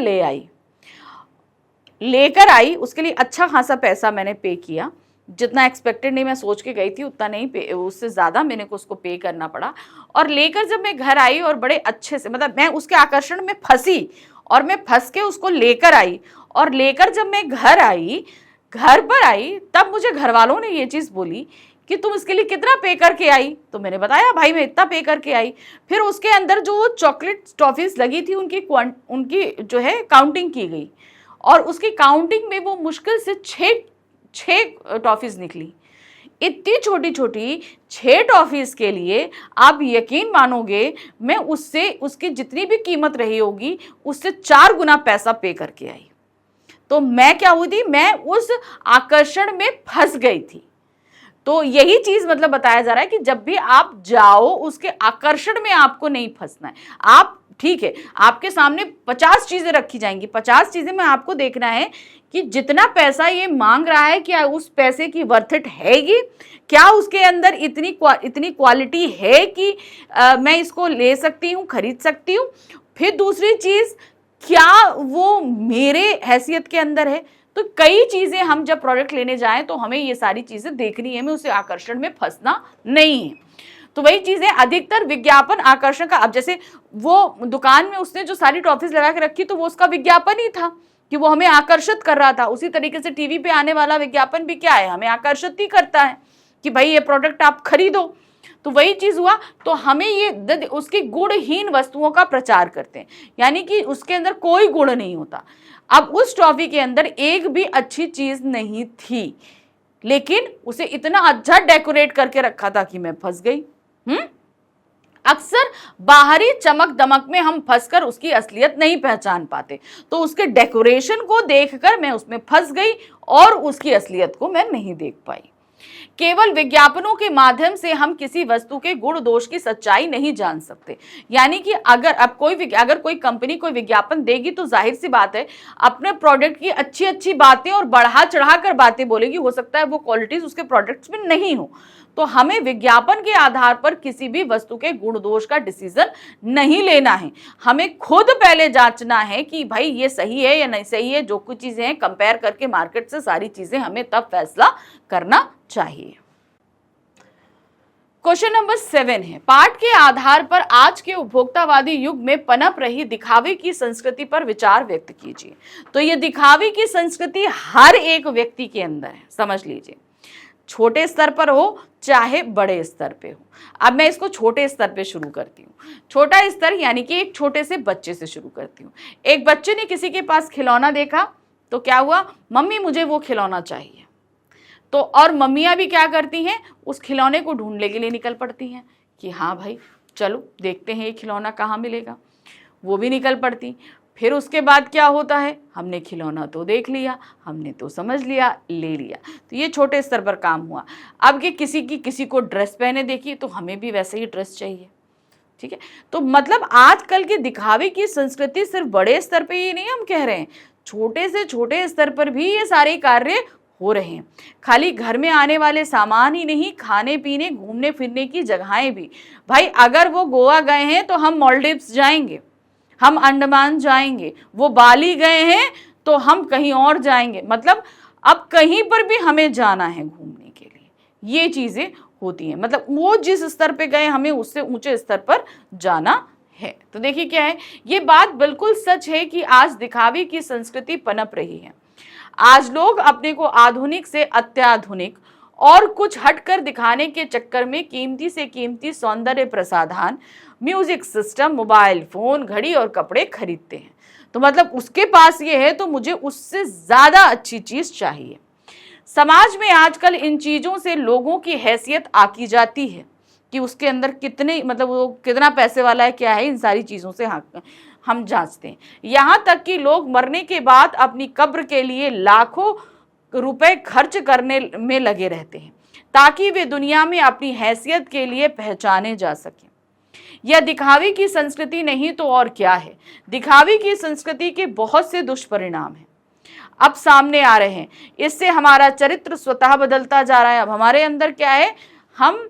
लेकर आई। उसके लिए अच्छा खासा पैसा मैंने पे किया, जितना एक्सपेक्टेड नहीं मैं सोच के गई थी उतना नहीं पे, उससे ज़्यादा मैंने को उसको पे करना पड़ा। और लेकर जब मैं घर आई और बड़े अच्छे से, मतलब मैं उसके आकर्षण में फंसी और मैं फंस के उसको लेकर आई, और लेकर जब मैं घर पर आई तब मुझे घर वालों ने ये चीज़ बोली कि तुम इसके लिए कितना पे करके आई। तो मैंने बताया भाई मैं इतना पे करके आई। फिर उसके अंदर जो वो चॉकलेट टॉफीज लगी थी उनकी जो है काउंटिंग की गई, और उसकी काउंटिंग में वो मुश्किल से छः टॉफीज निकली। इतनी छोटी छोटी 6 टॉफीज के लिए आप यकीन मानोगे मैं उससे उसकी जितनी भी कीमत रही होगी उससे 4 गुना पैसा पे करके आई। तो मैं क्या हुई थी, मैं उस आकर्षण में फंस गई थी। तो यही चीज मतलब बताया जा रहा है कि जब भी आप जाओ उसके आकर्षण में आपको नहीं फंसना है। आप ठीक है, आपके सामने 50 चीजें रखी जाएंगी, 50 चीजें में आपको देखना है कि जितना पैसा ये मांग रहा है क्या उस पैसे की वर्थ इट है, ये क्या उसके अंदर इतनी क्वालिटी है कि मैं इसको ले सकती हूँ, खरीद सकती हूँ। फिर दूसरी चीज, क्या वो मेरे हैसियत के अंदर है। तो कई चीजें हम जब प्रोडक्ट लेने जाएं तो हमें ये सारी चीजें देखनी है, हमें उसे आकर्षण में फंसना नहीं है। तो वही चीजें, अधिकतर विज्ञापन आकर्षण का, अब जैसे वो दुकान में उसने जो सारी टॉफीज लगा के रखी तो वो उसका विज्ञापन ही था कि वो हमें आकर्षित कर रहा था। उसी तरीके से टीवी पे आने वाला विज्ञापन भी क्या है, हमें आकर्षित ही करता है कि भाई ये प्रोडक्ट आप खरीदो। तो वही चीज हुआ, तो हमें ये उसकी गुणहीन वस्तुओं का प्रचार करते हैं, यानी कि उसके अंदर कोई गुण नहीं होता। अब उस टॉफी के अंदर एक भी अच्छी चीज नहीं थी, लेकिन उसे इतना अच्छा डेकोरेट करके रखा था कि मैं फंस गई। अक्सर बाहरी चमक दमक में हम फंसकर उसकी असलियत नहीं पहचान पाते, तो उसके डेकोरेशन को देखकर मैं उसमें फंस गई और उसकी असलियत को मैं नहीं देख पाई। केवल विज्ञापनों के माध्यम से हम किसी वस्तु के गुण दोष की सच्चाई नहीं जान सकते। यानी कि अगर कोई कंपनी कोई विज्ञापन देगी तो जाहिर सी बात है अपने प्रोडक्ट की अच्छी अच्छी बातें और बढ़ा चढ़ाकर बातें बोलेगी। हो सकता है वो क्वालिटीज उसके प्रोडक्ट्स में नहीं हो। तो हमें विज्ञापन के आधार पर किसी भी वस्तु के गुण दोष का डिसीजन नहीं लेना है। हमें खुद पहले जांचना है कि भाई ये सही है या नहीं सही है। जो कुछ चीजें हैं कंपेयर करके मार्केट से सारी चीजें हमें तब फैसला करना चाहिए। क्वेश्चन नंबर 7 है, पाठ के आधार पर आज के उपभोक्तावादी युग में पनप रही दिखावे की संस्कृति पर विचार व्यक्त कीजिए। तो ये दिखावे की संस्कृति हर एक व्यक्ति के अंदर है, समझ लीजिए, छोटे स्तर पर हो चाहे बड़े स्तर पे हो। अब मैं इसको छोटे स्तर पे शुरू करती हूँ। छोटा स्तर यानी कि एक छोटे से बच्चे से शुरू करती हूँ। एक बच्चे ने किसी के पास खिलौना देखा तो क्या हुआ, मम्मी मुझे वो खिलौना चाहिए। तो और मम्मियाँ भी क्या करती हैं, उस खिलौने को ढूंढने के लिए निकल पड़ती हैं कि हाँ भाई चलो देखते हैं ये खिलौना कहाँ मिलेगा। वो भी निकल पड़ती। फिर उसके बाद क्या होता है, हमने खिलौना तो देख लिया, हमने तो समझ लिया, ले लिया। तो ये छोटे स्तर पर काम हुआ। अब कि किसी को ड्रेस पहने देखी तो हमें भी वैसे ही ड्रेस चाहिए। ठीक है। तो मतलब आजकल के दिखावे की संस्कृति सिर्फ बड़े स्तर पे ही नहीं हम कह रहे हैं, छोटे से छोटे स्तर पर भी ये सारे कार्य हो रहे हैं। खाली घर में आने वाले सामान ही नहीं, खाने पीने घूमने फिरने की जगहें भी। भाई अगर वो गोवा गए हैं तो हम मालदीव्स जाएंगे, हम अंडमान जाएंगे, वो बाली गए हैं तो हम कहीं और जाएंगे। मतलब अब कहीं पर भी हमें जाना है घूमने के लिए, ये चीजें होती हैं। मतलब वो जिस स्तर पे गए हमें उससे ऊंचे स्तर पर जाना है। तो देखिए क्या है, ये बात बिल्कुल सच है कि आज दिखावे की संस्कृति पनप रही है। आज लोग अपने को आधुनिक से अत्याधुनिक और कुछ हटकर दिखाने के चक्कर में कीमती से कीमती सौंदर्य प्रसाधन, म्यूजिक सिस्टम, मोबाइल फोन, घड़ी और कपड़े खरीदते हैं। तो मतलब उसके पास ये है तो मुझे उससे ज्यादा अच्छी चीज चाहिए। समाज में आजकल इन चीजों से लोगों की हैसियत आकी जाती है कि उसके अंदर कितने, मतलब वो कितना पैसे वाला है, क्या है, इन सारी चीजों से हम जांचते हैं। यहाँ तक कि लोग मरने के बाद अपनी कब्र के लिए लाखों रुपए खर्च करने में लगे रहते हैं ताकि वे दुनिया में अपनी हैसियत के लिए पहचाने जा सकें। यह दिखावे की संस्कृति नहीं तो और क्या है। दिखावे की संस्कृति के बहुत से दुष्परिणाम हैं, अब सामने आ रहे हैं। इससे हमारा चरित्र स्वतः बदलता जा रहा है। अब हमारे अंदर क्या है, हम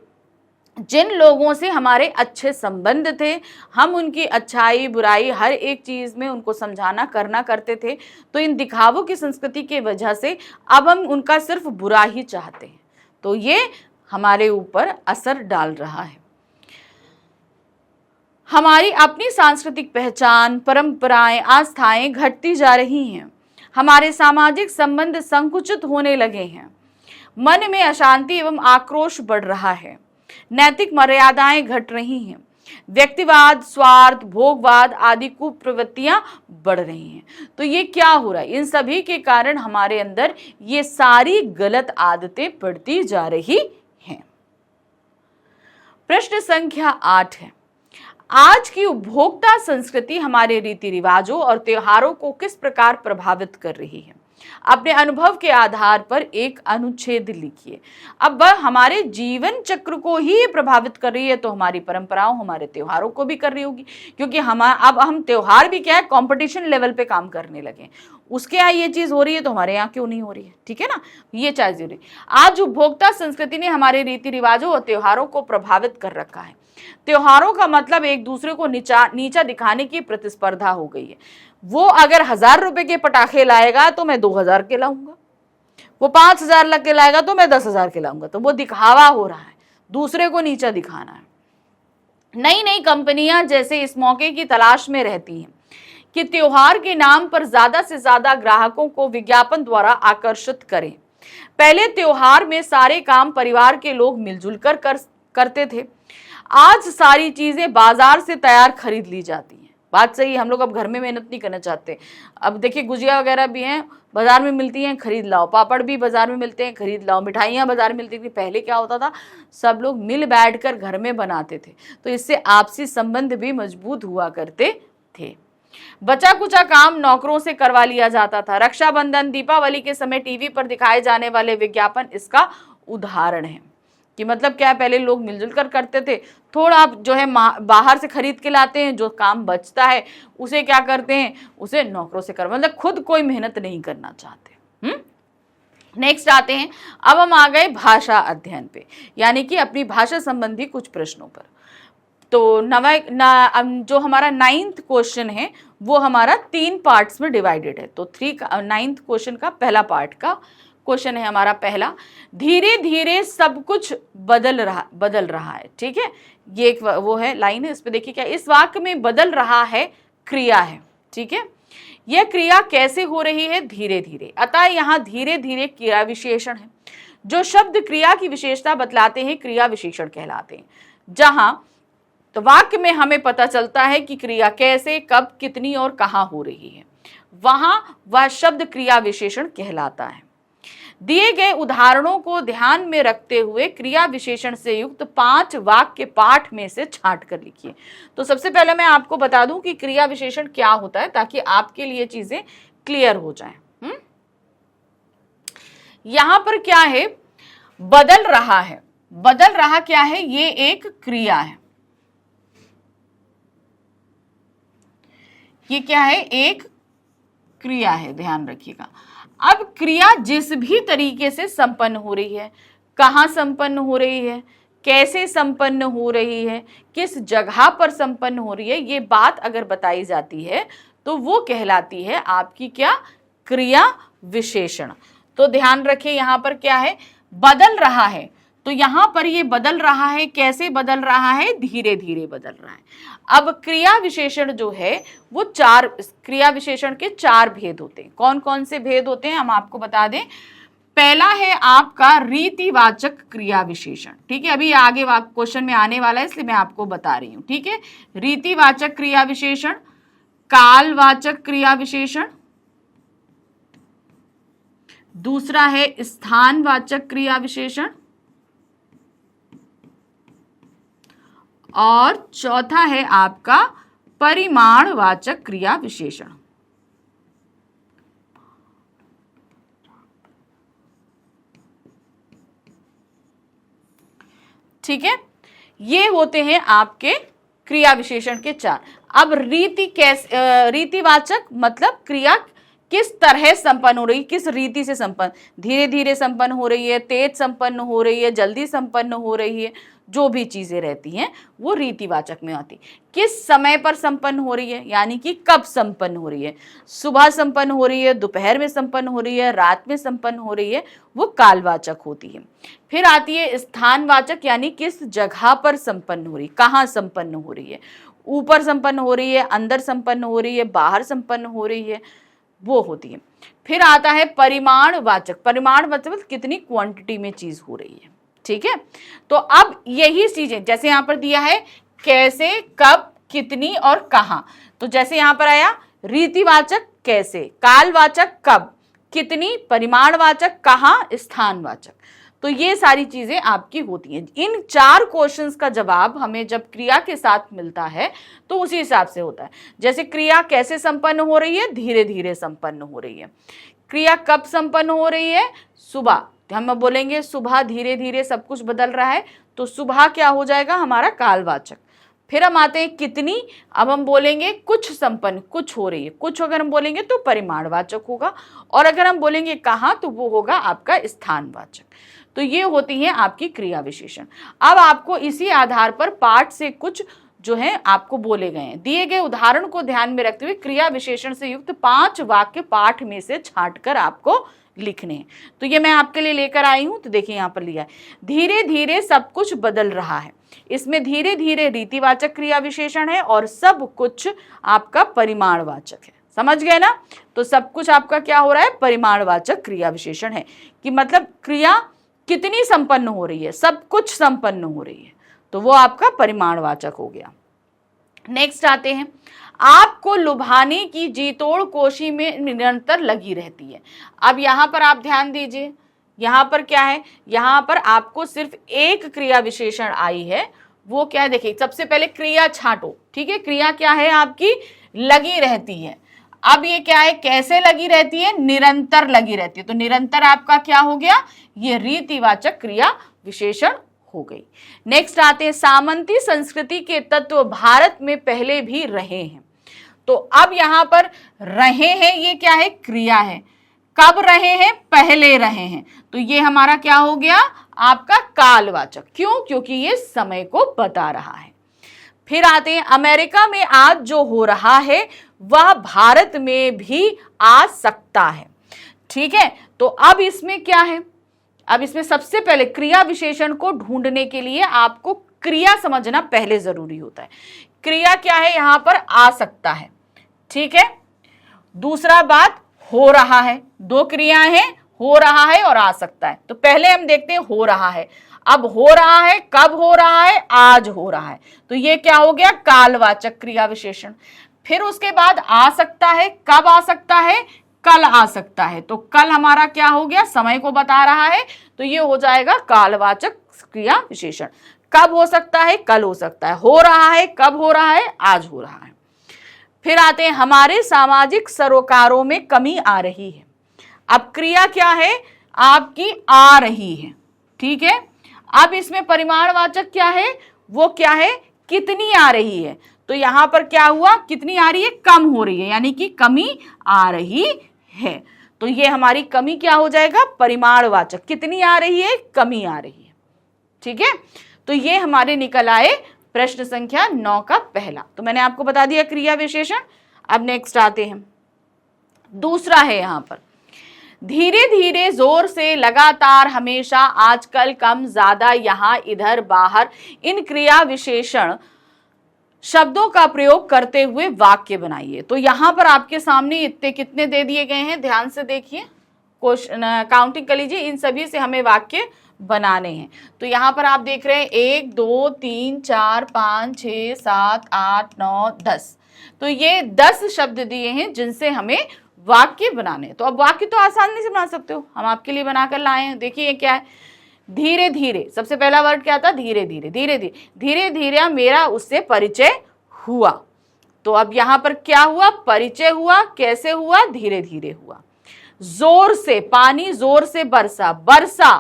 जिन लोगों से हमारे अच्छे संबंध थे, हम उनकी अच्छाई बुराई हर एक चीज में उनको समझाना करना करते थे, तो इन दिखावों की संस्कृति की वजह से अब हम उनका सिर्फ बुरा ही चाहते हैं। तो ये हमारे ऊपर असर डाल रहा है। हमारी अपनी सांस्कृतिक पहचान, परंपराएं, आस्थाएं घटती जा रही हैं। हमारे सामाजिक संबंध संकुचित होने लगे हैं। मन में अशांति एवं आक्रोश बढ़ रहा है। नैतिक मर्यादाएं घट रही हैं। व्यक्तिवाद, स्वार्थ, भोगवाद आदि कुप्रवृत्तियां बढ़ रही हैं। तो ये क्या हो रहा है, इन सभी के कारण हमारे अंदर ये सारी गलत आदतें बढ़ती जा रही हैं। प्रश्न संख्या 8 है, आज की उपभोक्ता संस्कृति हमारे रीति रिवाजों और त्योहारों को किस प्रकार प्रभावित कर रही है? अपने अनुभव के आधार पर एक अनुच्छेद लिखिए। अब वह हमारे जीवन चक्र को ही प्रभावित कर रही है तो हमारी परंपराओं, हमारे त्योहारों को भी कर रही होगी, क्योंकि अब हम त्योहार भी क्या है, कंपटीशन लेवल पे काम करने लगे। उसके यहाँ ये चीज हो रही है तो हमारे यहाँ क्यों नहीं हो रही है? ठीक है ना, ये चीज हो रही है। आज उपभोक्ता संस्कृति ने हमारे रीति रिवाजों और त्योहारों को प्रभावित कर रखा है। त्योहारों का मतलब एक दूसरे को नीचा दिखाने की प्रतिस्पर्धा हो गई है। वो अगर 1000 रुपए के पटाखे लाएगा तो मैं 2000 के लाऊंगा, वो 5000 के लाएगा तो मैं 10,000 के लाऊंगा। तो वो दिखावा हो रहा है, दूसरे को नीचा दिखाना है। नई नई कंपनियां जैसे इस मौके की तलाश में रहती हैं कि त्योहार के नाम पर ज्यादा से ज्यादा ग्राहकों को विज्ञापन द्वारा आकर्षित करें। पहले त्योहार में सारे काम परिवार के लोग मिलजुल कर करते थे। आज सारी चीजें बाजार से तैयार खरीद ली जाती हैं। बात सही है, हम लोग अब घर में मेहनत नहीं करना चाहते। अब देखिए गुजिया वगैरह भी हैं, बाजार में मिलती हैं, खरीद लाओ। पापड़ भी बाजार में मिलते हैं, खरीद लाओ। मिठाइयाँ बाजार में मिलती थी। पहले क्या होता था, सब लोग मिल बैठकर घर में बनाते थे, तो इससे आपसी संबंध भी मजबूत हुआ करते थे। बचा कुचा काम नौकरों से करवा लिया जाता था। रक्षाबंधन, दीपावली के समय टीवी पर दिखाए जाने वाले विज्ञापन इसका उदाहरण है कि मतलब क्या है, पहले लोग मिलजुल कर करते थे। थोड़ा जो है बाहर से खरीद के लाते हैं, जो काम बचता है उसे क्या करते हैं, उसे नौकरों से कर, मतलब खुद कोई मेहनत नहीं करना चाहते। नेक्स्ट आते हैं, अब हम आ गए भाषा अध्ययन पे, यानी कि अपनी भाषा संबंधी कुछ प्रश्नों पर। तो जो हमारा 9th क्वेश्चन है वो हमारा 3 पार्ट्स में डिवाइडेड है। तो 9th क्वेश्चन का पहला पार्ट का क्वेश्चन है हमारा पहला, धीरे धीरे सब कुछ बदल रहा है। ठीक है, ये एक वो है लाइन है, इस पे देखिए क्या, इस वाक्य में बदल रहा है क्रिया है। ठीक है, यह क्रिया कैसे हो रही है, धीरे धीरे। अतः यहाँ धीरे धीरे क्रिया विशेषण है। जो शब्द क्रिया की विशेषता बतलाते हैं क्रिया विशेषण कहलाते हैं। जहां तो वाक्य में हमें पता चलता है कि क्रिया कैसे, कब, कितनी और कहां हो रही है, वहां वह शब्द क्रिया विशेषण कहलाता है। दिए गए उदाहरणों को ध्यान में रखते हुए क्रिया विशेषण से युक्त 5 वाक्य पाठ में से छांट कर लिखिए। तो सबसे पहले मैं आपको बता दूं कि क्रिया विशेषण क्या होता है, ताकि आपके लिए चीजें क्लियर हो जाएं। यहां पर क्या है, बदल रहा है। बदल रहा क्या है, ये एक क्रिया है। ये क्या है, एक क्रिया है, ध्यान रखिएगा। अब क्रिया जिस भी तरीके से संपन्न हो रही है, कहाँ संपन्न हो रही है, कैसे संपन्न हो रही है, किस जगह पर संपन्न हो रही है, ये बात अगर बताई जाती है तो वो कहलाती है आपकी क्या, क्रिया विशेषण। तो ध्यान रखिए यहाँ पर क्या है, बदल रहा है, तो यहाँ पर ये बदल रहा है, कैसे बदल रहा है, धीरे धीरे बदल रहा है। अब क्रिया विशेषण जो है वो चार, क्रिया विशेषण के चार भेद होते हैं। कौन कौन से भेद होते हैं हम आपको बता दें। पहला है आपका रीतिवाचक क्रिया विशेषण, ठीक है, अभी आगे क्वेश्चन में आने वाला है इसलिए मैं आपको बता रही हूं, ठीक है। रीतिवाचक क्रिया विशेषण, कालवाचक क्रिया विशेषण, दूसरा है स्थानवाचक क्रिया विशेषण, और चौथा है आपका परिमाणवाचक क्रिया विशेषण। ठीक है, ये होते हैं आपके क्रिया विशेषण के चार। अब रीतिवाचक मतलब क्रिया किस तरह संपन्न हो रही है, किस रीति से संपन्न, धीरे धीरे संपन्न हो रही है, तेज संपन्न हो रही है, जल्दी संपन्न हो रही है, जो भी चीजें रहती हैं वो रीतिवाचक में आती। किस समय पर संपन्न हो रही है, यानी कि कब संपन्न हो रही है, सुबह संपन्न हो रही है, दोपहर में संपन्न हो रही है, रात में संपन्न हो रही है, वो कालवाचक होती है। फिर आती है स्थानवाचक, यानी किस जगह पर संपन्न हो रही है, कहाँ संपन्न हो रही है, ऊपर संपन्न हो रही है, अंदर संपन्न हो रही है, बाहर संपन्न हो रही है, वो होती है। फिर आता है परिमाणवाचक, परिमाणवाचक मतलब कितनी क्वांटिटी में चीज हो रही है, ठीक है। तो अब यही चीजें जैसे यहां पर दिया है कैसे, कब, कितनी और कहां, तो जैसे यहां पर आया रीतिवाचक कैसे, कालवाचक कब, कितनी, परिमाणवाचक कहां, स्थानवाचक, तो ये सारी चीजें आपकी होती हैं। इन चार क्वेश्चंस का जवाब हमें जब क्रिया के साथ मिलता है तो उसी हिसाब से होता है। जैसे क्रिया कैसे संपन्न हो रही है, धीरे धीरे संपन्न हो रही है। क्रिया कब संपन्न हो रही है, सुबह, हम बोलेंगे सुबह धीरे धीरे सब कुछ बदल रहा है, तो सुबह क्या हो जाएगा हमारा कालवाचक। फिर हम आते हैं कितनी, अब हम बोलेंगे कुछ संपन्न, कुछ हो रही है, कुछ अगर हम बोलेंगे तो परिमाणवाचक होगा, और अगर हम बोलेंगे कहाँ तो वो होगा आपका स्थानवाचक। तो ये होती है आपकी क्रिया विशेषण। अब आपको इसी आधार पर पाठ से कुछ जो है आपको बोले गए हैं, दिए गए उदाहरण को ध्यान में रखते हुए क्रिया विशेषण से युक्त 5 वाक्य पाठ में से छांटकर आपको लिखने हैं। तो ये मैं आपके लिए लेकर आई हूं, तो देखिए यहाँ पर लिया है, धीरे धीरे सब कुछ बदल रहा है। इसमें धीरे धीरे रीतिवाचक क्रिया विशेषण है और सब कुछ आपका परिमाणवाचक है। समझ गए ना, तो सब कुछ आपका क्या हो रहा है, परिमाणवाचक क्रिया विशेषण है, कि मतलब क्रिया कितनी संपन्न हो रही है, सब कुछ संपन्न हो रही है, तो वो आपका परिमाणवाचक हो गया। नेक्स्ट आते हैं, आपको लुभाने की जीतोड़ कोशी में निरंतर लगी रहती है। अब यहां पर आप ध्यान दीजिए, यहां पर क्या है, यहां पर आपको सिर्फ एक क्रिया विशेषण आई है, वो क्या है, देखिए सबसे पहले क्रिया छांटो, ठीक है, क्रिया क्या है आपकी, लगी रहती है। अब ये क्या है, कैसे लगी रहती है, निरंतर लगी रहती है, तो निरंतर आपका क्या हो गया, ये रीतिवाचक क्रिया विशेषण हो गई। नेक्स्ट आते हैं, सामंती संस्कृति के तत्व भारत में पहले भी रहे हैं। तो अब यहां पर रहे हैं, ये क्या है, क्रिया है, कब रहे हैं, पहले रहे हैं, तो ये हमारा क्या हो गया आपका कालवाचक। क्यों, क्योंकि ये समय को बता रहा है। फिर आते हैं, अमेरिका में आज जो हो रहा है वह भारत में भी आ सकता है, ठीक है। तो अब इसमें क्या है, अब इसमें सबसे पहले क्रिया विशेषण को ढूंढने के लिए आपको क्रिया समझना पहले जरूरी होता है। क्रिया क्या है, यहां पर आ सकता है, ठीक है। दूसरा बात हो रहा है, दो क्रियाएं हैं, हो रहा है और आ सकता है। तो पहले हम देखते हैं हो रहा है। अब हो रहा है, कब हो रहा है, आज हो रहा है, तो ये क्या हो गया, कालवाचक क्रिया विशेषण। फिर उसके बाद आ सकता है, कब आ सकता है, कल आ सकता है, तो कल हमारा क्या हो गया, समय को बता रहा है, तो ये हो जाएगा कालवाचक क्रिया विशेषण। कब हो सकता है, कल हो सकता है, हो रहा है, कब हो रहा है, आज हो रहा है। फिर आते हैं, हमारे सामाजिक सरोकारों में कमी आ रही है। अब क्रिया क्या है आपकी, आ रही है, ठीक है। अब इसमें परिमाणवाचक क्या है, वो क्या है, कितनी आ रही है, तो तो यहां पर क्या हुआ, कितनी आ रही है, कम हो रही है, यानी कि कमी आ रही है। तो ये हमारी कमी क्या हो जाएगा, परिमाणवाचक। कितनी आ रही है, कमी आ रही है। ठीक है, तो ये हमारे निकल आए प्रश्न संख्या 9 का पहला। तो मैंने आपको बता दिया क्रिया विशेषण। अब नेक्स्ट आते हैं, दूसरा है यहां पर धीरे धीरे, जोर से, लगातार, हमेशा, आजकल, कम, ज्यादा, यहां, इधर, बाहर। इन क्रिया विशेषण शब्दों का प्रयोग करते हुए वाक्य बनाइए। तो यहां पर आपके सामने इतने कितने दे दिए गए हैं, ध्यान से देखिए, क्वेश्चन काउंटिंग कर लीजिए, इन सभी से हमें वाक्य बनाने हैं। तो यहां पर आप देख रहे हैं 1 2 3 4 5 6 7 8 9 10। तो ये 10 शब्द दिए हैं जिनसे हमें वाक्य बनाने हैं। तो अब वाक्य तो आसानी से बना सकते हो, हम आपके लिए बनाकर लाए हैं। देखिए ये क्या है, धीरे धीरे, सबसे पहला वर्ड क्या था, धीरे धीरे, धीरे धीरे, धीरे धीरे मेरा उससे परिचय हुआ। तो अब यहां पर क्या हुआ, परिचय हुआ। कैसे हुआ, धीरे धीरे हुआ। जोर से, पानी जोर से बरसा, बरसा,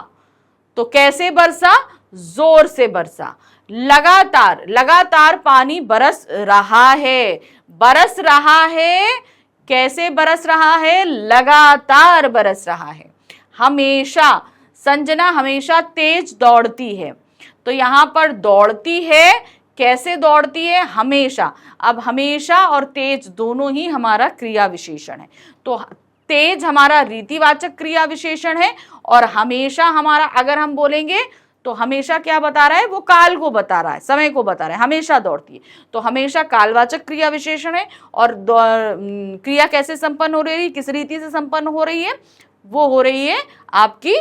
तो कैसे बरसा, जोर से बरसा। लगातार, लगातार पानी बरस रहा है, बरस रहा है, कैसे बरस रहा है, लगातार बरस रहा है। हमेशा, संजना हमेशा तेज दौड़ती है। तो यहां पर दौड़ती है, कैसे दौड़ती है, हमेशा। अब हमेशा और तेज दोनों ही हमारा क्रिया विशेषण है। तो तेज हमारा रीतिवाचक क्रिया विशेषण है और हमेशा हमारा, अगर हम बोलेंगे तो हमेशा क्या बता रहा है, वो काल को बता रहा है, समय को बता रहा है, हमेशा दौड़ती है। तो हमेशा कालवाचक क्रिया विशेषण है। और क्रिया कैसे संपन्न हो रही है, किस रीति से संपन्न हो रही है, वो हो रही है आपकी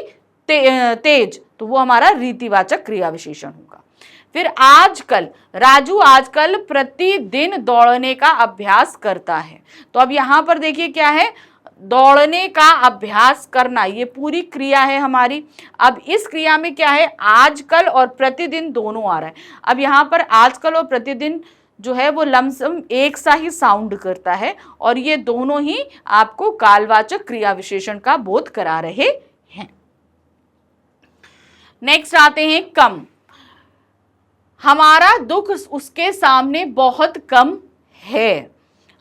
तेज, तो वो हमारा रीतिवाचक क्रिया विशेषण होगा। फिर आजकल, राजू आजकल प्रतिदिन दौड़ने का अभ्यास करता है। तो अब यहां पर देखिए क्या है, दौड़ने का अभ्यास करना, ये पूरी क्रिया है हमारी। अब इस क्रिया में क्या है, आजकल और प्रतिदिन दोनों आ रहा है। अब यहाँ पर आजकल और प्रतिदिन जो है वो लमसम एक सा ही साउंड करता है और ये दोनों ही आपको कालवाचक क्रिया विशेषण का बोध करा रहे हैं। नेक्स्ट आते हैं कम। हमारा दुख उसके सामने बहुत कम है।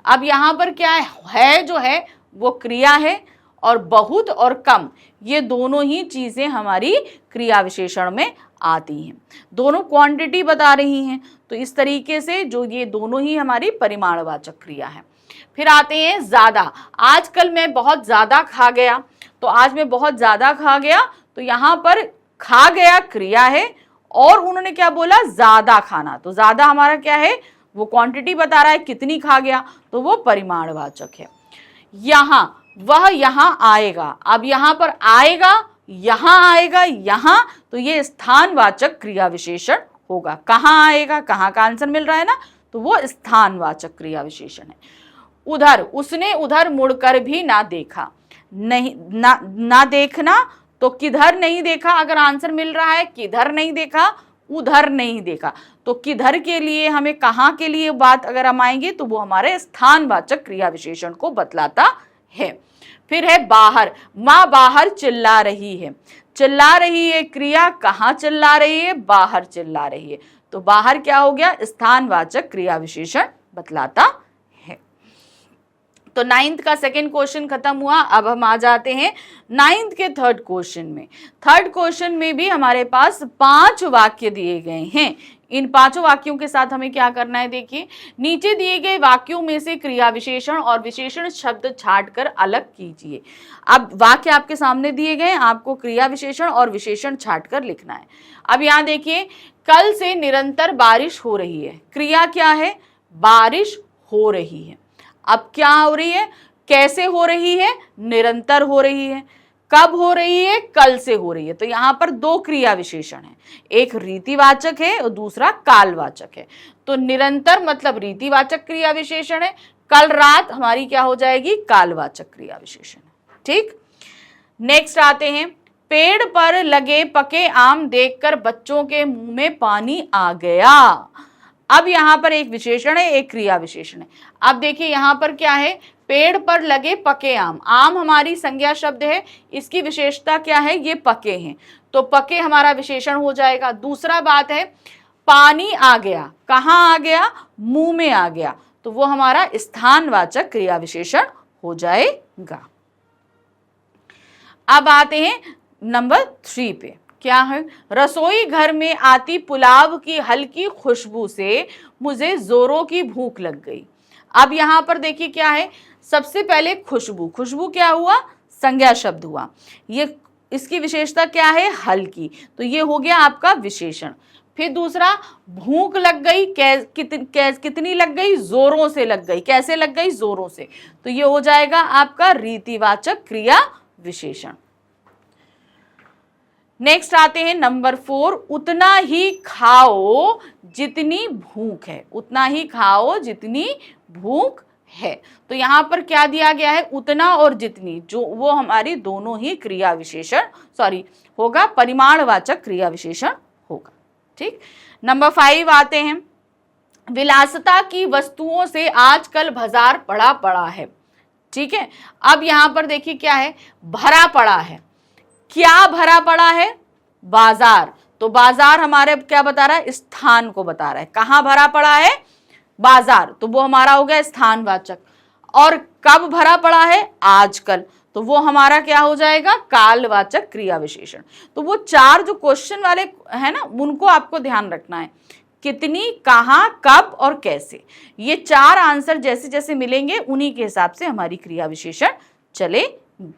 अब यहां पर क्या है जो है वो क्रिया है और बहुत और कम ये दोनों ही चीजें हमारी क्रिया विशेषण में आती हैं। दोनों क्वांटिटी बता रही हैं। तो इस तरीके से जो ये दोनों ही हमारी परिमाणवाचक क्रिया है। फिर आते हैं ज्यादा। आजकल मैं बहुत ज्यादा खा गया। तो आज मैं बहुत ज्यादा खा गया, तो यहां पर खा गया क्रिया है और उन्होंने क्या बोला, ज्यादा खाना। तो ज्यादा हमारा क्या है, वो क्वांटिटी बता रहा है कितनी खा गया, तो वो परिमाणवाचक है। यहां, वह यहां आएगा। अब यहां पर आएगा, यहां आएगा, यहां, तो ये स्थानवाचक क्रिया विशेषण होगा। कहां आएगा, कहां का आंसर मिल रहा है ना, तो वो स्थानवाचक क्रिया विशेषण है। उधर, उसने उधर मुड़कर भी ना देखा। नहीं, ना देखना, तो किधर नहीं देखा, अगर आंसर मिल रहा है किधर नहीं देखा, उधर नहीं देखा, तो किधर के लिए हमें कहां के लिए बात अगर हम आएंगे तो वो हमारे स्थानवाचक क्रिया विशेषण को बतलाता है। फिर है बाहर। माँ बाहर चिल्ला रही है। चिल्ला रही है क्रिया, कहां चिल्ला रही है, बाहर चिल्ला रही है। तो बाहर क्या हो गया, स्थानवाचक क्रिया विशेषण बतलाता है। तो 9th का सेकंड क्वेश्चन खत्म हुआ। अब हम आ जाते हैं 9th के थर्ड क्वेश्चन में। थर्ड क्वेश्चन में भी हमारे पास 5 वाक्य दिए गए हैं। इन 5 वाक्यों के साथ हमें क्या करना है, देखिए, नीचे दिए गए वाक्यों में से क्रिया विशेषण और विशेषण शब्द छांटकर अलग कीजिए। अब वाक्य आपके सामने दिए गए, आपको क्रिया विशेषण और विशेषण छांटकर लिखना है। अब यहाँ देखिए, कल से निरंतर बारिश हो रही है। क्रिया क्या है, बारिश हो रही है। अब क्या हो रही है, कैसे हो रही है, निरंतर हो रही है। कब हो रही है, कल से हो रही है। तो यहां पर 2 क्रिया विशेषण है, एक रीतिवाचक है और दूसरा कालवाचक है। तो निरंतर मतलब रीतिवाचक क्रिया विशेषण है, कल रात हमारी क्या हो जाएगी, कालवाचक क्रिया विशेषण है। ठीक, नेक्स्ट आते हैं, पेड़ पर लगे पके आम देखकर बच्चों के मुंह में पानी आ गया। अब यहां पर एक विशेषण है, एक क्रिया विशेषण है। अब देखिए यहां पर क्या है, पेड़ पर लगे पके आम। आम हमारी संज्ञा शब्द है, इसकी विशेषता क्या है, ये पके हैं, तो पके हमारा विशेषण हो जाएगा। दूसरा बात है, पानी आ गया। कहां आ गया, मुंह में आ गया तो वो हमारा स्थानवाचक क्रिया विशेषण हो जाएगा। अब आते हैं नंबर 3 पे। क्या है? रसोई घर में आती पुलाव की हल्की खुशबू से मुझे जोरों की भूख लग गई। अब यहां पर देखिए क्या है, सबसे पहले खुशबू, खुशबू क्या हुआ? संज्ञा शब्द हुआ। ये इसकी विशेषता क्या है? हल्की, तो ये हो गया आपका विशेषण। फिर दूसरा, भूख लग गई, कितनी लग गई? जोरों से लग गई। कैसे लग गई? जोरों से, तो ये हो जाएगा आपका रीतिवाचक क्रिया विशेषण। नेक्स्ट आते हैं नंबर 4, उतना ही खाओ जितनी भूख है। उतना ही खाओ जितनी भूख है, तो यहां पर क्या दिया गया है? उतना और जितनी, जो वो हमारी दोनों ही क्रिया विशेषण होगा, परिमाणवाचक क्रिया विशेषण होगा। ठीक। नंबर 5 आते हैं, विलासिता की वस्तुओं से आजकल बाजार पड़ा पड़ा है। ठीक है, अब यहां पर देखिए क्या है? भरा पड़ा है। क्या भरा पड़ा है? बाजार। तो बाजार हमारे क्या बता रहा है? स्थान को बता रहा है। कहां भरा पड़ा है? बाजार, तो वो हमारा हो गया स्थानवाचक। और कब भरा पड़ा है? आजकल, तो वो हमारा क्या हो जाएगा? कालवाचक क्रिया विशेषण। तो वो 4 जो क्वेश्चन वाले है ना, उनको आपको ध्यान रखना है। कितनी, कहां, कब और कैसे, ये 4 आंसर जैसे जैसे मिलेंगे उन्हीं के हिसाब से हमारी क्रिया विशेषण चलेगी।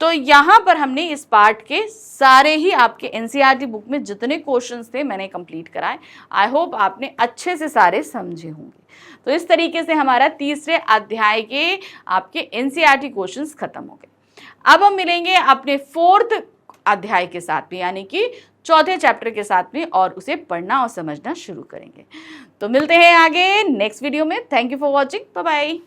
तो यहाँ पर हमने इस पार्ट के सारे ही आपके एनसीईआरटी बुक में जितने क्वेश्चंस थे मैंने कंप्लीट कराए। आई होप आपने अच्छे से सारे समझे होंगे। तो इस तरीके से हमारा तीसरे अध्याय के आपके एनसीईआरटी क्वेश्चंस खत्म हो गए। अब हम मिलेंगे अपने 4th अध्याय के साथ में, यानी कि चौथे चैप्टर के साथ में, और उसे पढ़ना और समझना शुरू करेंगे। तो मिलते हैं आगे नेक्स्ट वीडियो में। Thank you for watching. Bye bye.